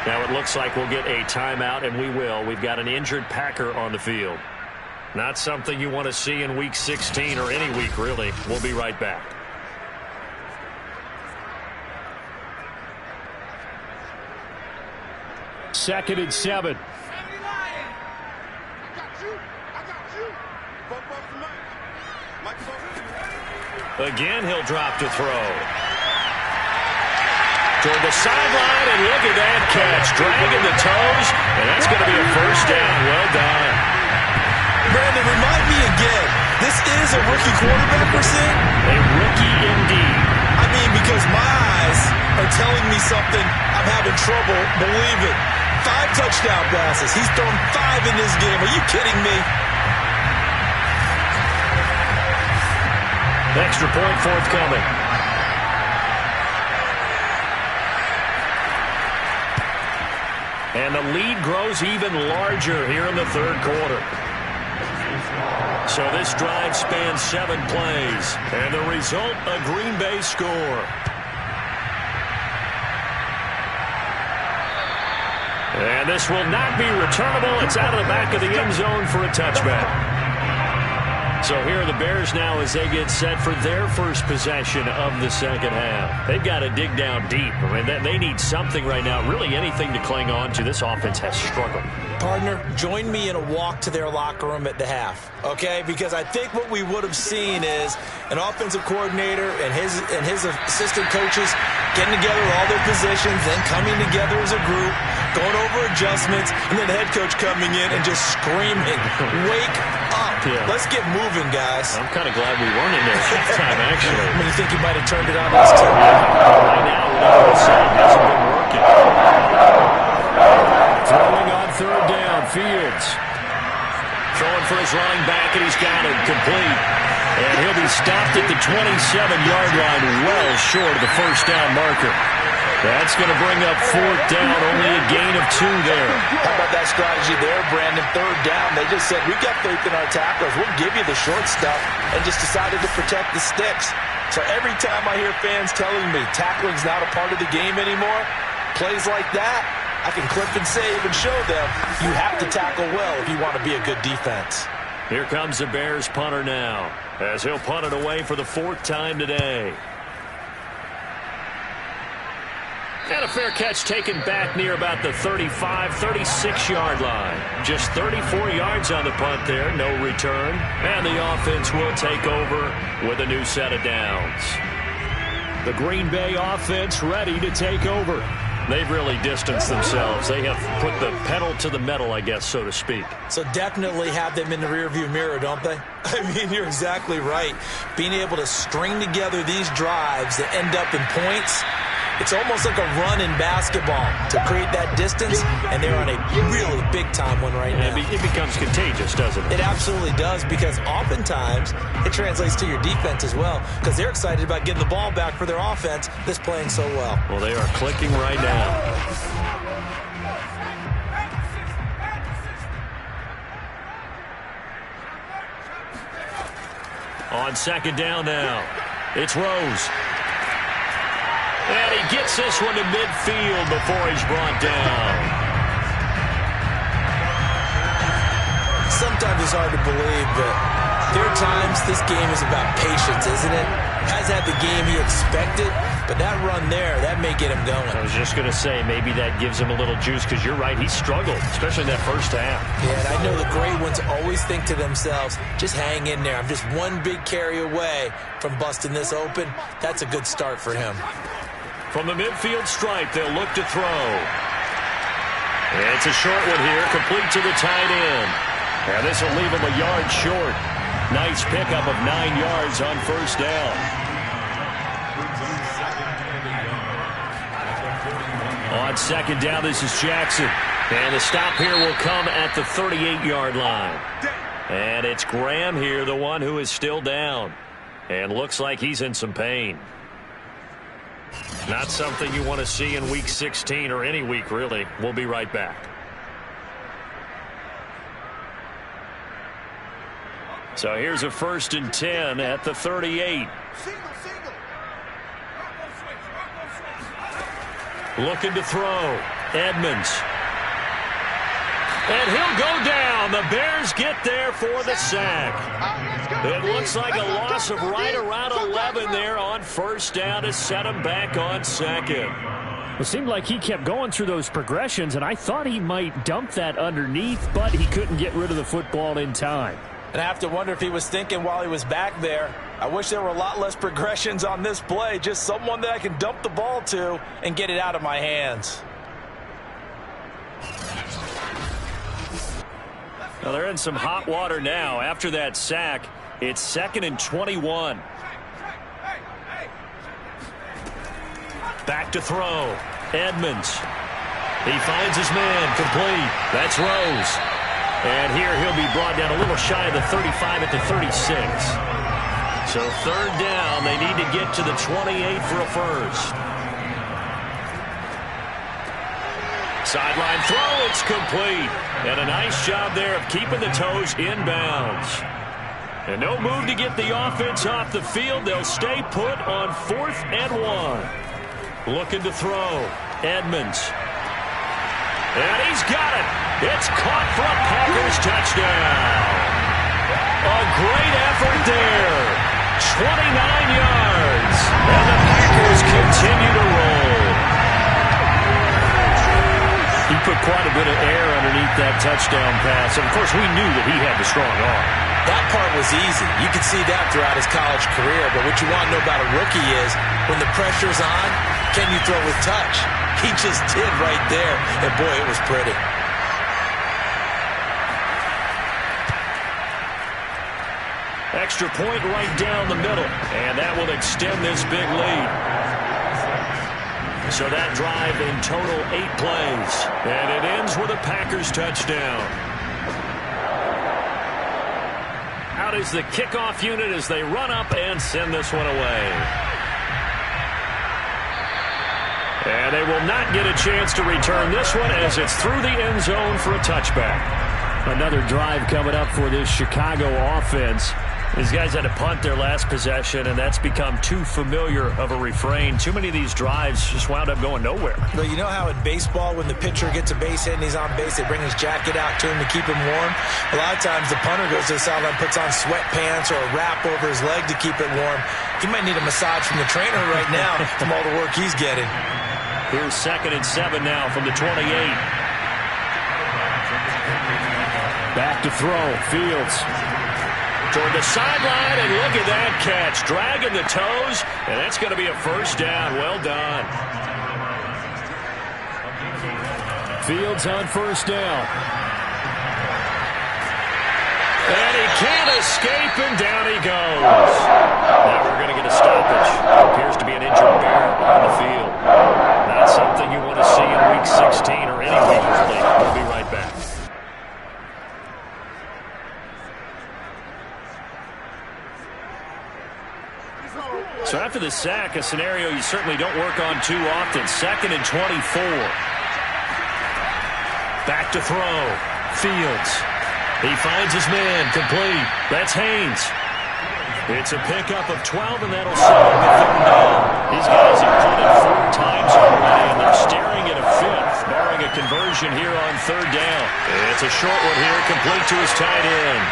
Now it looks like we'll get a timeout, and we will. We've got an injured Packer on the field. Not something you want to see in Week 16 or any week, really. We'll be right back. Second and 7. Again, he'll drop to throw. Toward the sideline, and look at that catch. Dragging the toes, and that's going to be a first down. Well done. Brandon, remind me again, this is a rookie quarterback we're seeing? A rookie indeed. I mean, because my eyes are telling me something I'm having trouble believing. 5 touchdown passes. He's thrown 5 in this game. Are you kidding me? Extra point forthcoming. And the lead grows even larger here in the third quarter. So this drive spans 7 plays. And the result, a Green Bay score. And this will not be returnable. It's out of the back of the end zone for a touchback. So here are the Bears now as they get set for their first possession of the second half. They've got to dig down deep. I mean, they need something right now, really anything to cling on to. This offense has struggled. Partner, join me in a walk to their locker room at the half, okay? Because I think what we would have seen is an offensive coordinator and his assistant coaches getting together all their positions, then coming together as a group, going over adjustments, and then the head coach coming in and just screaming, wake up. Yeah. Let's get moving, guys. I'm kind of glad we weren't in there this time, actually. I mean, you think you might have turned it on us, too? Right now, whatever it's saying hasn't been working. Throwing on third down, Fields. Throwing for his running back, and he's got it complete. And he'll be stopped at the 27-yard line, well short of the first down marker. That's going to bring up 4th down, only a gain of 2 there. How about that strategy there, Brandon? 3rd down, they just said, we've got faith in our tacklers. We'll give you the short stuff, and just decided to protect the sticks. So every time I hear fans telling me tackling's not a part of the game anymore, plays like that, I can clip and save and show them you have to tackle well if you want to be a good defense. Here comes the Bears punter now, as he'll punt it away for the 4th time today. And a fair catch taken back near about the 35, 36-yard line. Just 34 yards on the punt there, no return. And the offense will take over with a new set of downs. The Green Bay offense ready to take over. They've really distanced themselves. They have put the pedal to the metal, I guess, so to speak. So definitely have them in the rearview mirror, don't they? I mean, you're exactly right. Being able to string together these drives that end up in points, it's almost like a run in basketball to create that distance, and they're on a really big-time one right now. It becomes contagious, doesn't it? It absolutely does, because oftentimes it translates to your defense as well, because they're excited about getting the ball back for their offense that's playing so well. Well, they are clicking right now. On 2nd down now, it's Rose. And he gets this one to midfield before he's brought down. Sometimes it's hard to believe, but there are times this game is about patience, isn't it? Has had the game he expected, but that run there, that may get him going. I was just going to say, maybe that gives him a little juice, because you're right, he struggled, especially in that first half. Yeah, and I know the great ones always think to themselves, just hang in there. I'm just one big carry away from busting this open. That's a good start for him. From the midfield stripe, they'll look to throw. And it's a short one here, complete to the tight end. And this will leave him a yard short. Nice pickup of 9 yards on first down. On 2nd down, this is Jackson. And the stop here will come at the 38-yard line. And it's Graham here, the one who is still down. And looks like he's in some pain. Not something you want to see in Week 16 or any week, really. We'll be right back. So here's a 1st and 10 at the 38. Looking to throw. Edmonds. And he'll go down. The Bears get there for the sack. It looks like a loss of right around 11 there on 1st down to set him back on 2nd. It seemed like he kept going through those progressions, and I thought he might dump that underneath, but he couldn't get rid of the football in time. And I have to wonder if he was thinking while he was back there, I wish there were a lot less progressions on this play, just someone that I can dump the ball to and get it out of my hands. Well, they're in some hot water now. After that sack, it's 2nd and 21. Back to throw. Edmonds. He finds his man. Complete. That's Rose. And here he'll be brought down a little shy of the 35 at the 36. So 3rd down. They need to get to the 28 for a first. Sideline throw, it's complete. And a nice job there of keeping the toes inbounds. And no move to get the offense off the field. They'll stay put on 4th and 1. Looking to throw. Edmonds. And he's got it. It's caught for a Packers touchdown. A great effort there. 29 yards. And the Packers continue to roll. He put quite a bit of air underneath that touchdown pass. And, of course, we knew that he had the strong arm. That part was easy. You could see that throughout his college career. But what you want to know about a rookie is when the pressure's on, can you throw with touch? He just did right there. And, boy, it was pretty. Extra point right down the middle. And that will extend this big lead. So that drive in total 8 plays. And it ends with a Packers touchdown. Out is the kickoff unit as they run up and send this one away. And they will not get a chance to return this one as it's through the end zone for a touchback. Another drive coming up for this Chicago offense. These guys had to punt their last possession, and that's become too familiar of a refrain. Too many of these drives just wound up going nowhere. But you know how in baseball, when the pitcher gets a base hit and he's on base, they bring his jacket out to him to keep him warm? A lot of times the punter goes to the sideline, puts on sweatpants or a wrap over his leg to keep it warm. He might need a massage from the trainer right now from all the work he's getting. Here's 2nd and 7 now from the 28. Back to throw. Fields. Toward the sideline, and look at that catch. Dragging the toes, and that's going to be a 1st down. Well done. Fields on 1st down. And he can't escape, and down he goes. Now we're going to get a stoppage. Appears to be an injured bear on the field. Not something you want to see in Week 16 or any week really. We'll be right back. So after the sack, a scenario you certainly don't work on too often. 2nd and 24. Back to throw. Fields. He finds his man. Complete. That's Haynes. It's a pickup of 12, and that'll set up a 3rd down. These guys have punted 4 times already, and they're staring at a 5th, barring a conversion here on 3rd down. It's a short one here, complete to his tight end.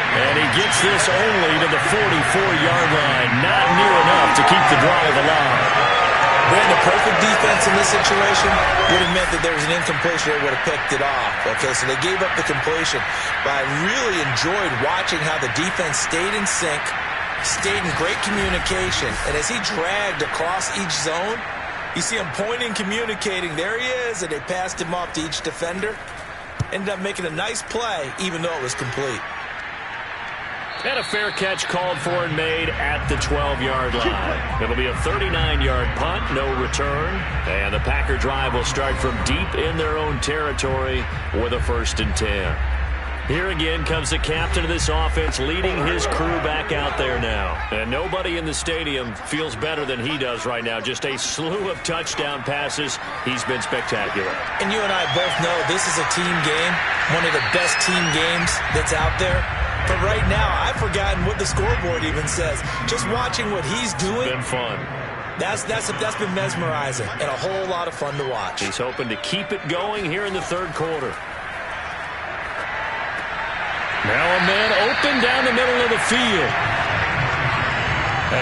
And he gets this only to the 44-yard line. Not near enough to keep the drive alive. Brandon, the perfect defense in this situation would have meant that there was an incompletion. They would have picked it off. Okay, so they gave up the completion. But I really enjoyed watching how the defense stayed in sync, stayed in great communication. And as he dragged across each zone, you see him pointing, communicating. There he is, and they passed him off to each defender. Ended up making a nice play, even though it was complete. And a fair catch called for and made at the 12-yard line. It'll be a 39-yard punt, no return. And the Packer drive will start from deep in their own territory with a 1st and 10. Here again comes the captain of this offense, leading his crew back out there now. And nobody in the stadium feels better than he does right now. Just a slew of touchdown passes. He's been spectacular. And you and I both know this is a team game, one of the best team games that's out there. But right now, I've forgotten what the scoreboard even says. Just watching what he's doing. Been fun. That's been mesmerizing and a whole lot of fun to watch. He's hoping to keep it going here in the third quarter. Now a man open down the middle of the field.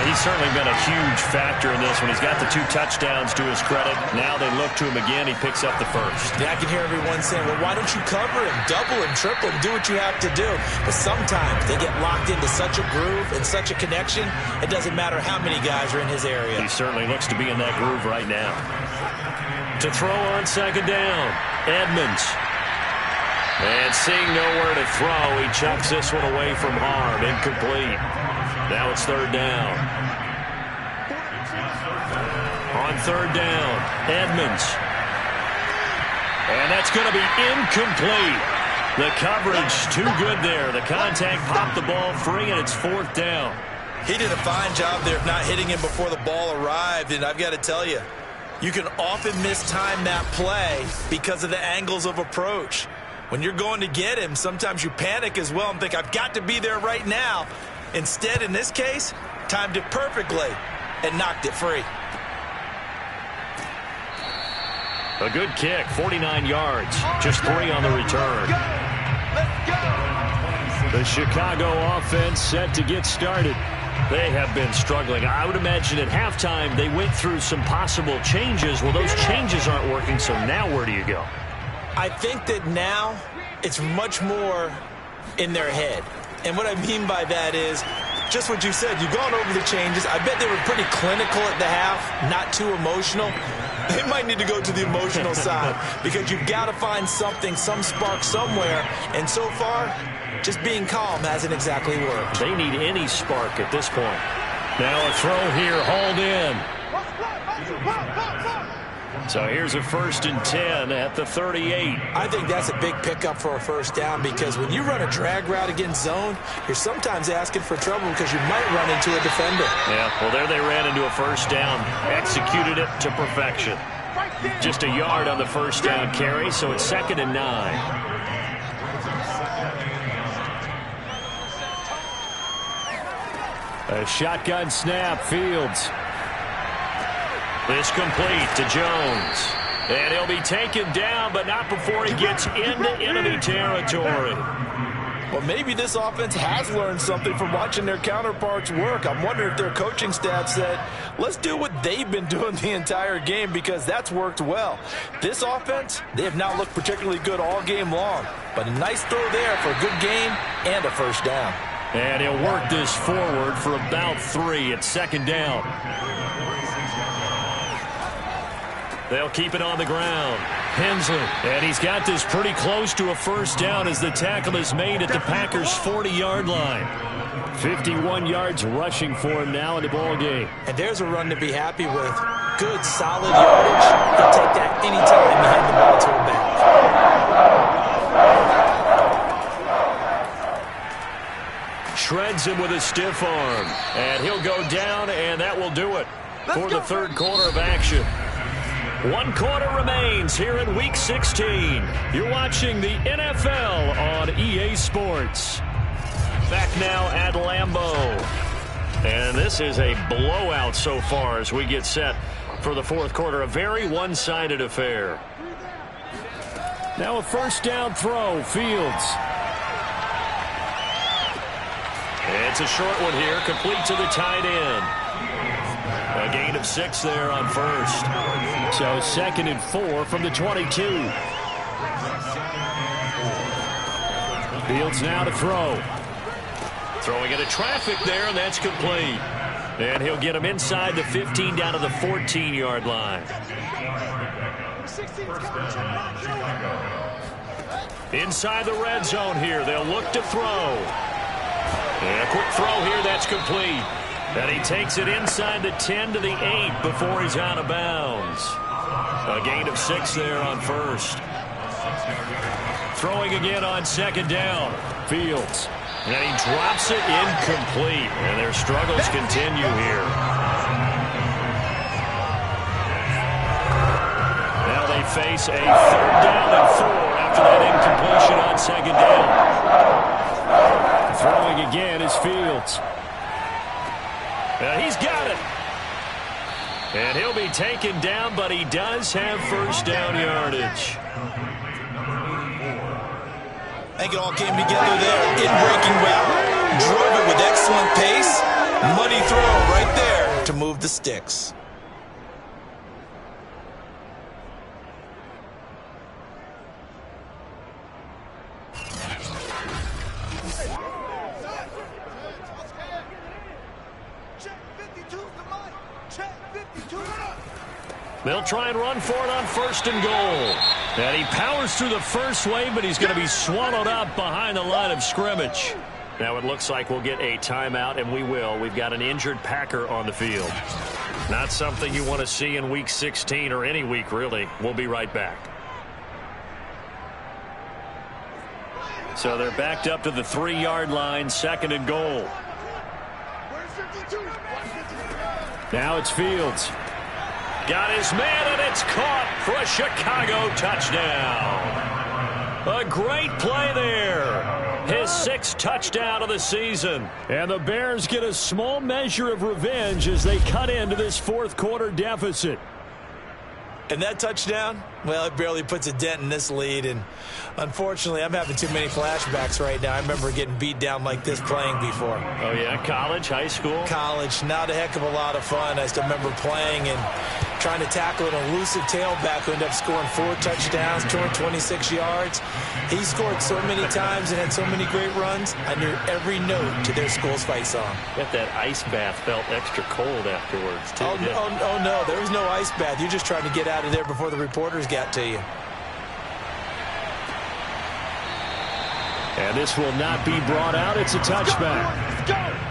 He's certainly been a huge factor in this one. He's got the 2 touchdowns to his credit. Now they look to him again. He picks up the first. Yeah, I can hear everyone saying, well, why don't you cover him, double him, triple him, do what you have to do. But sometimes they get locked into such a groove and such a connection, it doesn't matter how many guys are in his area. He certainly looks to be in that groove right now. To throw on second down, Edmonds. And seeing nowhere to throw, he chucks this one away from harm. Incomplete. Now it's third down. On third down, Edmonds. And that's going to be incomplete. The coverage too good there. The contact popped the ball free, and it's fourth down. He did a fine job there of not hitting him before the ball arrived, and I've got to tell you, you can often mistime that play because of the angles of approach. When you're going to get him, sometimes you panic as well and think, I've got to be there right now. Instead, in this case, timed it perfectly and knocked it free. A good kick, 49 yards, just 3 on the return. The Chicago offense set to get started. They have been struggling. I would imagine at halftime they went through some possible changes. Well, those changes aren't working, so now where do you go? I think that now it's much more in their head. And what I mean by that is just what you said. You've gone over the changes. I bet they were pretty clinical at the half, not too emotional. They might need to go to the emotional side because you've got to find something, some spark somewhere. And so far, just being calm hasn't exactly worked. They need any spark at this point. Now a throw here, hauled in. So here's a 1st and 10 at the 38. I think that's a big pickup for a first down because when you run a drag route against zone, you're sometimes asking for trouble because you might run into a defender. Yeah, well, there they ran into a first down, executed it to perfection. Just a yard on the first down carry, so it's 2nd and 9. A shotgun snap, Fields. This complete to Jones. And he'll be taken down, but not before he gets into enemy territory. Well, maybe this offense has learned something from watching their counterparts work. I'm wondering if their coaching staff said, let's do what they've been doing the entire game because that's worked well. This offense, they have not looked particularly good all game long. But a nice throw there for a good game and a first down. And he'll work this forward for about 3 at 2nd down. They'll keep it on the ground. Hensley, and he's got this pretty close to a first down as the tackle is made at the Packers' 40-yard line. 51 yards rushing for him now in the ball game. And there's a run to be happy with. Good, solid yardage. He'll take that anytime you hand the ball to him back. Shreds him with a stiff arm. And he'll go down, and that will do it for the third quarter of action. 1 quarter remains here in Week 16. You're watching the NFL on EA Sports. Back now at Lambeau. And this is a blowout so far as we get set for the fourth quarter. A very one-sided affair. Now a first down throw, Fields. It's a short one here, complete to the tight end. A gain of 6 there on first. So 2nd and 4 from the 22. Fields now to throw. Throwing into traffic there, and that's complete. And he'll get him inside the 15 down to the 14-yard line. Inside the red zone here, they'll look to throw. And a quick throw here, that's complete. And he takes it inside the 10 to the 8 before he's out of bounds. A gain of 6 there on first. Throwing again on second down. Fields. And he drops it incomplete. And their struggles continue here. Now they face a 3rd down and 4 after that incompletion on second down. Throwing again is Fields. He's got it. And he'll be taken down, but he does have first down yardage. I think it all came together there. In breaking route, drove it with excellent pace. Money throw right there to move the sticks. They'll try and run for it on 1st and goal. And he powers through the first wave, but he's going to be swallowed up behind the line of scrimmage. Now it looks like we'll get a timeout, and we will. We've got an injured Packer on the field. Not something you want to see in Week 16 or any week, really. We'll be right back. So they're backed up to the 3-yard line, 2nd and goal. Now it's Fields. Got his man, and it's caught for a Chicago touchdown. A great play there. His 6th touchdown of the season. And the Bears get a small measure of revenge as they cut into this 4th quarter deficit. And that touchdown, well, it barely puts a dent in this lead. And unfortunately, I'm having too many flashbacks right now. I remember getting beat down like this playing before. Oh, yeah? College, high school? College. Not a heck of a lot of fun. I still remember playing and trying to tackle an elusive tailback who ended up scoring 4 touchdowns, 226 yards. He scored so many times and had so many great runs. I knew every note to their school's fight song. Bet that ice bath felt extra cold afterwards, too. Oh, no. There was no ice bath. You're just trying to get out of there before the reporters got to you. And this will not be brought out. It's a touchback. Let's go.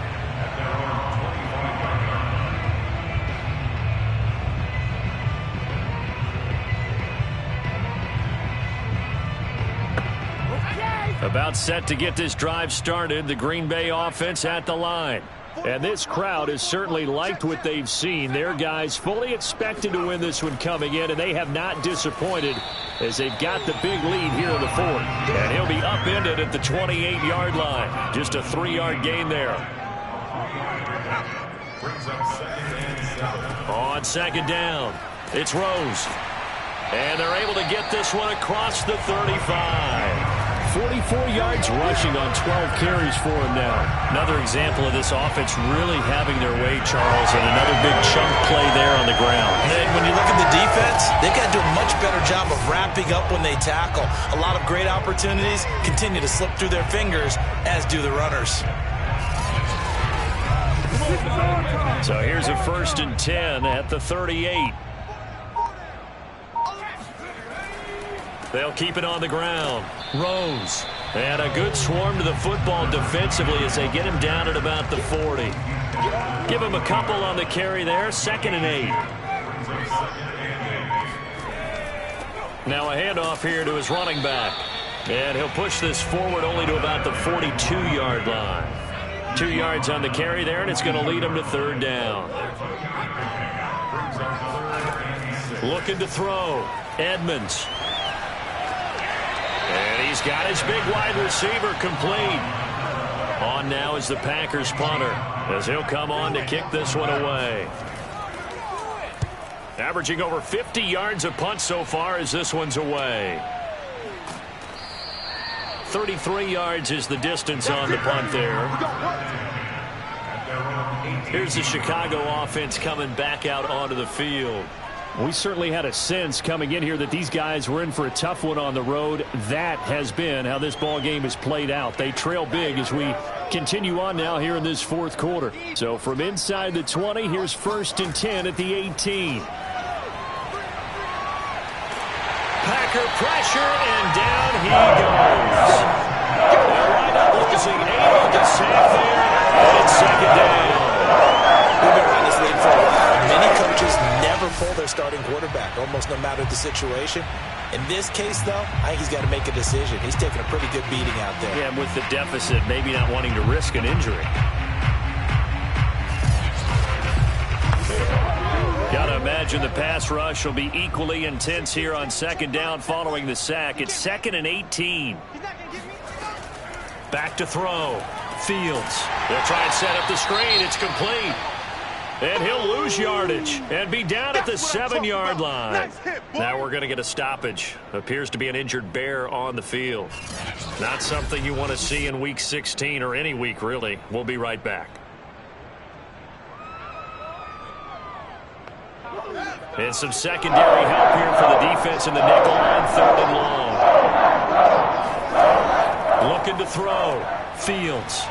About set to get this drive started. The Green Bay offense at the line. And this crowd has certainly liked what they've seen. Their guys fully expected to win this one coming in, and they have not disappointed as they've got the big lead here in the 4th. And he'll be upended at the 28-yard line. Just a 3-yard gain there. On second down, it's Rose. And they're able to get this one across the 35. 44 yards rushing on 12 carries for him now. Another example of this offense really having their way, Charles, and another big chunk play there on the ground. And when you look at the defense, they've got to do a much better job of wrapping up when they tackle. A lot of great opportunities continue to slip through their fingers, as do the runners. So here's a 1st and 10 at the 38. They'll keep it on the ground. Rose. And a good swarm to the football defensively as they get him down at about the 40. Give him a couple on the carry there. 2nd and 8. Now a handoff here to his running back. And he'll push this forward only to about the 42-yard line. 2 yards on the carry there, and it's going to lead him to 3rd down. Looking to throw. Edmonds. And he's got his big wide receiver complete. On now is the Packers punter as he'll come on to kick this one away. Averaging over 50 yards a punt so far as this one's away. 33 yards is the distance on the punt there. Here's the Chicago offense coming back out onto the field. We certainly had a sense coming in here that these guys were in for a tough one on the road. That has been how this ball game has played out. They trail big as we continue on now here in this 4th quarter. So from inside the 20, here's 1st and 10 at the 18. Packer pressure, and down he goes. They're right up losing 8 on the sack there, and it's 2nd down. We've been around this league for a while. Many coaches never pull their starting quarterback, almost no matter the situation. In this case, though, I think he's got to make a decision. He's taking a pretty good beating out there. Yeah, and with the deficit, maybe not wanting to risk an injury. Got to imagine the pass rush will be equally intense here on second down following the sack. It's 2nd and 18. Back to throw. Fields. They'll try and set up the screen. It's complete. And he'll lose yardage and be down at the 7-yard line. Now we're going to get a stoppage. Appears to be an injured bear on the field. Not something you want to see in Week 16 or any week, really. We'll be right back. And some secondary help here for the defense in the nickel on 3rd and long. Looking to throw. Fields.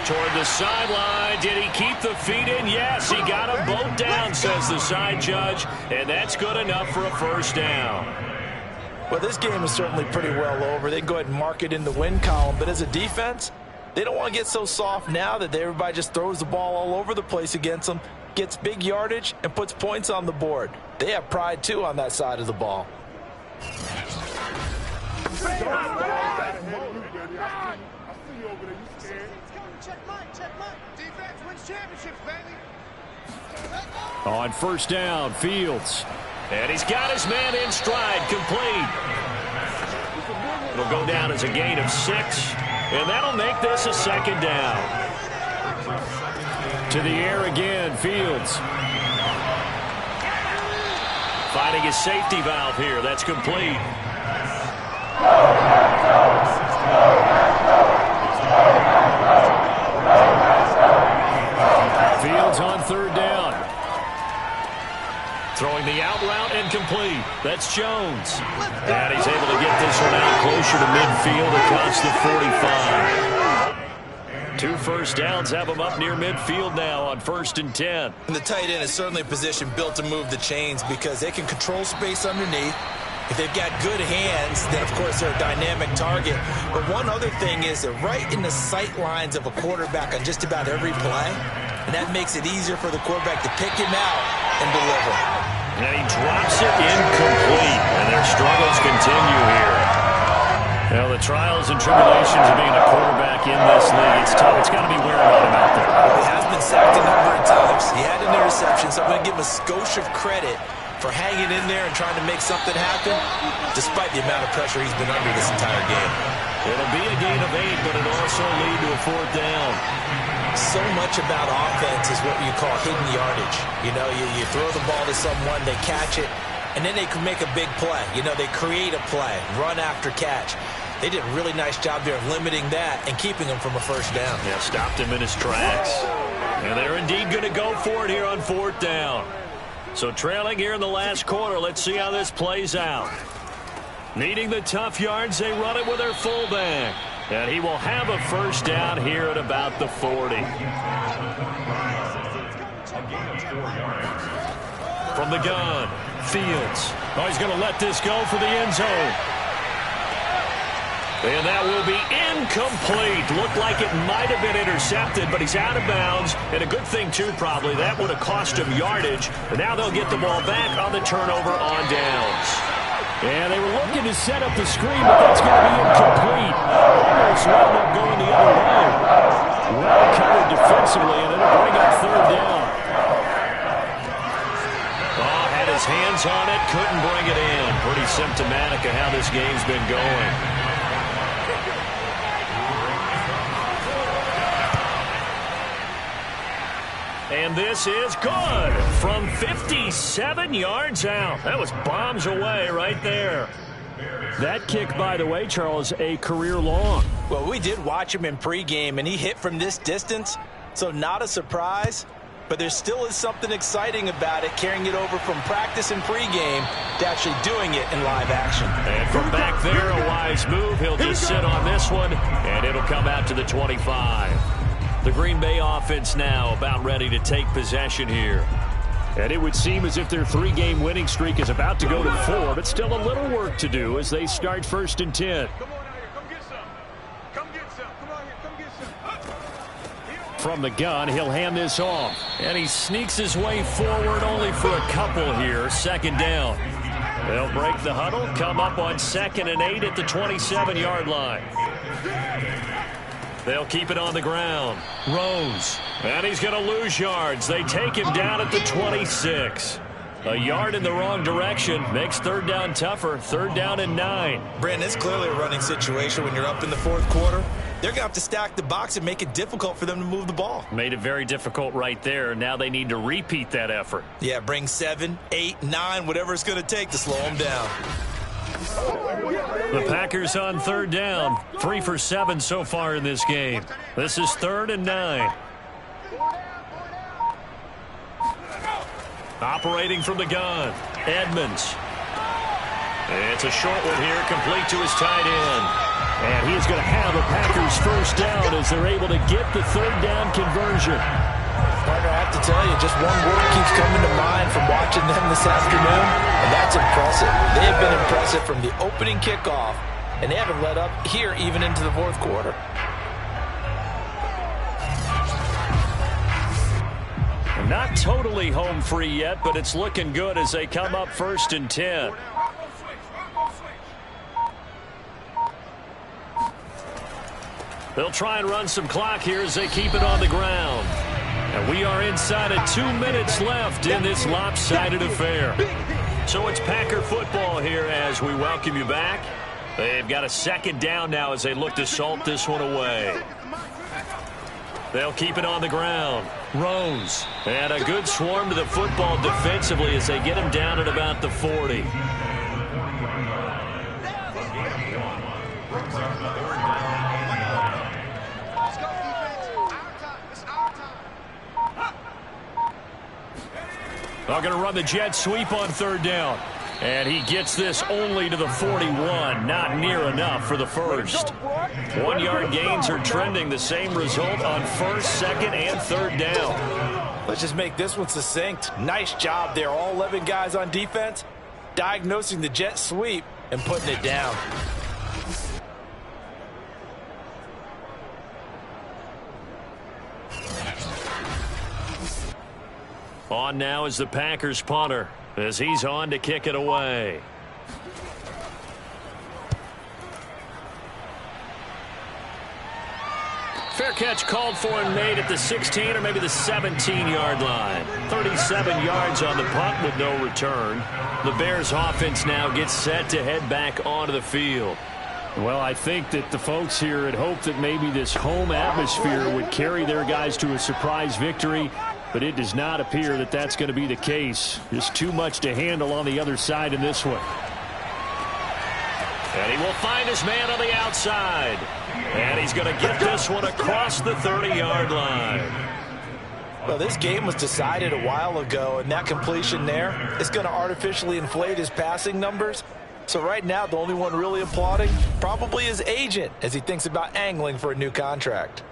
Toward the sideline. Did he keep the feet in? Yes, he got them both down, says the side judge. And that's good enough for a first down. Well, this game is certainly pretty well over. They go ahead and mark it in the win column. But as a defense, they don't want to get so soft now that everybody just throws the ball all over the place against them, gets big yardage, and puts points on the board. They have pride, too, on that side of the ball. On first down, Fields. And he's got his man in stride, complete. It'll go down as a gain of 6, and that'll make this a 2nd down. To the air again, Fields. Finding his safety valve here. That's complete. Fields on 3rd down. Throwing the out route and complete. That's Jones. And he's able to get this one out closer to midfield across the 45. 2 first downs have him up near midfield now on 1st and 10. And the tight end is certainly a position built to move the chains because they can control space underneath. If they've got good hands, then, of course, they're a dynamic target. But one other thing is they're right in the sight lines of a quarterback on just about every play. And that makes it easier for the quarterback to pick him out and deliver. And he drops it incomplete. And their struggles continue here. Now, the trials and tribulations of being a quarterback in this league, it's tough. It's got to be wearing on him out there. Well, he has been sacked a number of times. He had an interception, so I'm going to give him a skosh of credit for hanging in there and trying to make something happen, despite the amount of pressure he's been under this entire game. It'll be a gain of 8, but it'll also lead to a 4th down. So much about offense is what you call hidden yardage. You know, you throw the ball to someone, they catch it, and then they can make a big play. You know, they create a play, run after catch. They did a really nice job there of limiting that and keeping him from a first down. Yeah, stopped him in his tracks. And they're indeed going to go for it here on 4th down. So trailing here in the last quarter, let's see how this plays out. Needing the tough yards, they run it with their fullback. And he will have a first down here at about the 40. From the gun, Fields. Oh, he's going to let this go for the end zone. And that will be incomplete. Looked like it might have been intercepted, but he's out of bounds. And a good thing, too, probably. That would have cost him yardage. And now they'll get the ball back on the turnover on downs. And they were looking to set up the screen, but that's going to be incomplete. Almost wound up going the other way. Well covered defensively, and it'll bring up 3rd down. Oh, had his hands on it, couldn't bring it in. Pretty symptomatic of how this game's been going. And this is good from 57 yards out. That was bombs away right there. That kick, by the way, Charles, a career long. Well, we did watch him in pregame, and he hit from this distance, so not a surprise. But there still is something exciting about it, carrying it over from practice and pregame to actually doing it in live action. And from back there, a wise move. He'll just sit on this one, and it'll come out to the 25. The Green Bay offense now about ready to take possession here. And it would seem as if their 3-game winning streak is about to go to 4, but still a little work to do as they start 1st and 10. Come on out here, come get some. Come get some. Come on here, come get some. From the gun, he'll hand this off. And he sneaks his way forward only for a couple here. Second down. They'll break the huddle, come up on 2nd and 8 at the 27-yard line. They'll keep it on the ground. Rose. And he's going to lose yards. They take him down at the 26. A yard in the wrong direction makes third down tougher. 3rd down and 9. Brandon, it's clearly a running situation when you're up in the 4th quarter. They're going to have to stack the box and make it difficult for them to move the ball. Made it very difficult right there. Now they need to repeat that effort. Yeah, bring 7, 8, 9, whatever it's going to take to slow them down. The Packers on 3rd down. 3 for 7 so far in this game. This is 3rd and 9. Operating from the gun. Edmonds. It's a short one here, complete to his tight end. And he's going to have a Packers first down as they're able to get the 3rd down conversion. Partner, I have to tell you, just one word keeps coming to mind from watching them this afternoon, and that's impressive. They have been impressive from the opening kickoff, and they haven't let up here even into the 4th quarter. Not totally home free yet, but it's looking good as they come up 1st and 10. They'll try and run some clock here as they keep it on the ground. And we are inside of 2 minutes left in this lopsided affair. So it's Packer football here as we welcome you back. They've got a 2nd down now as they look to salt this one away. They'll keep it on the ground. Rose. And a good swarm to the football defensively as they get him down at about the 40. They're going to run the jet sweep on 3rd down. And he gets this only to the 41. Not near enough for the first. 1-yard gains are trending. The same result on 1st, 2nd, and 3rd down. Let's just make this one succinct. Nice job there. All 11 guys on defense diagnosing the jet sweep and putting it down. On now is the Packers punter as he's on to kick it away. Fair catch called for and made at the 16 or maybe the 17-yard line. 37 yards on the punt with no return. The Bears offense now gets set to head back onto the field. Well, I think that the folks here had hoped that maybe this home atmosphere would carry their guys to a surprise victory, but it does not appear that that's going to be the case. Just too much to handle on the other side in this one. And he will find his man on the outside. And he's going to get this one across the 30-yard line. Well, this game was decided a while ago, and that completion there is going to artificially inflate his passing numbers. So right now, the only one really applauding probably his agent as he thinks about angling for a new contract.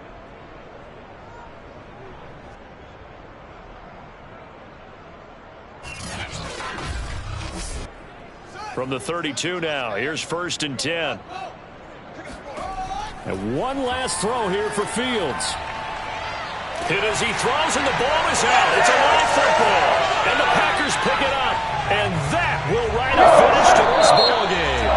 From the 32 now, here's 1st and 10. And one last throw here for Fields. Hit as he throws, and the ball is out. It's a live football, and the Packers pick it up. And that will write a finish to this ball game.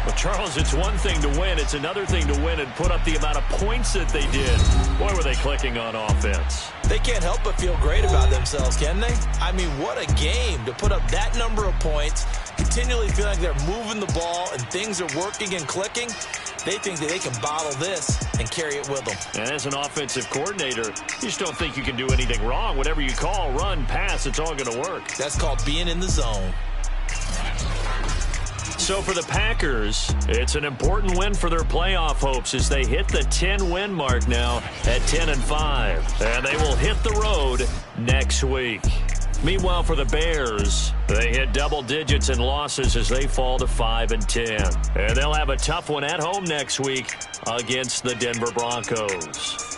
Well, Charles, it's one thing to win. It's another thing to win and put up the amount of points that they did. Boy, were they clicking on offense. They can't help but feel great about themselves, can they? I mean, what a game to put up that number of points, continually feeling like they're moving the ball and things are working and clicking. They think that they can bottle this and carry it with them. And as an offensive coordinator, you just don't think you can do anything wrong. Whatever you call, run, pass, it's all going to work. That's called being in the zone. So for the Packers, it's an important win for their playoff hopes as they hit the 10-win mark now at 10-5. And they will hit the road next week. Meanwhile, for the Bears, they hit double digits in losses as they fall to 5-10. And they'll have a tough one at home next week against the Denver Broncos.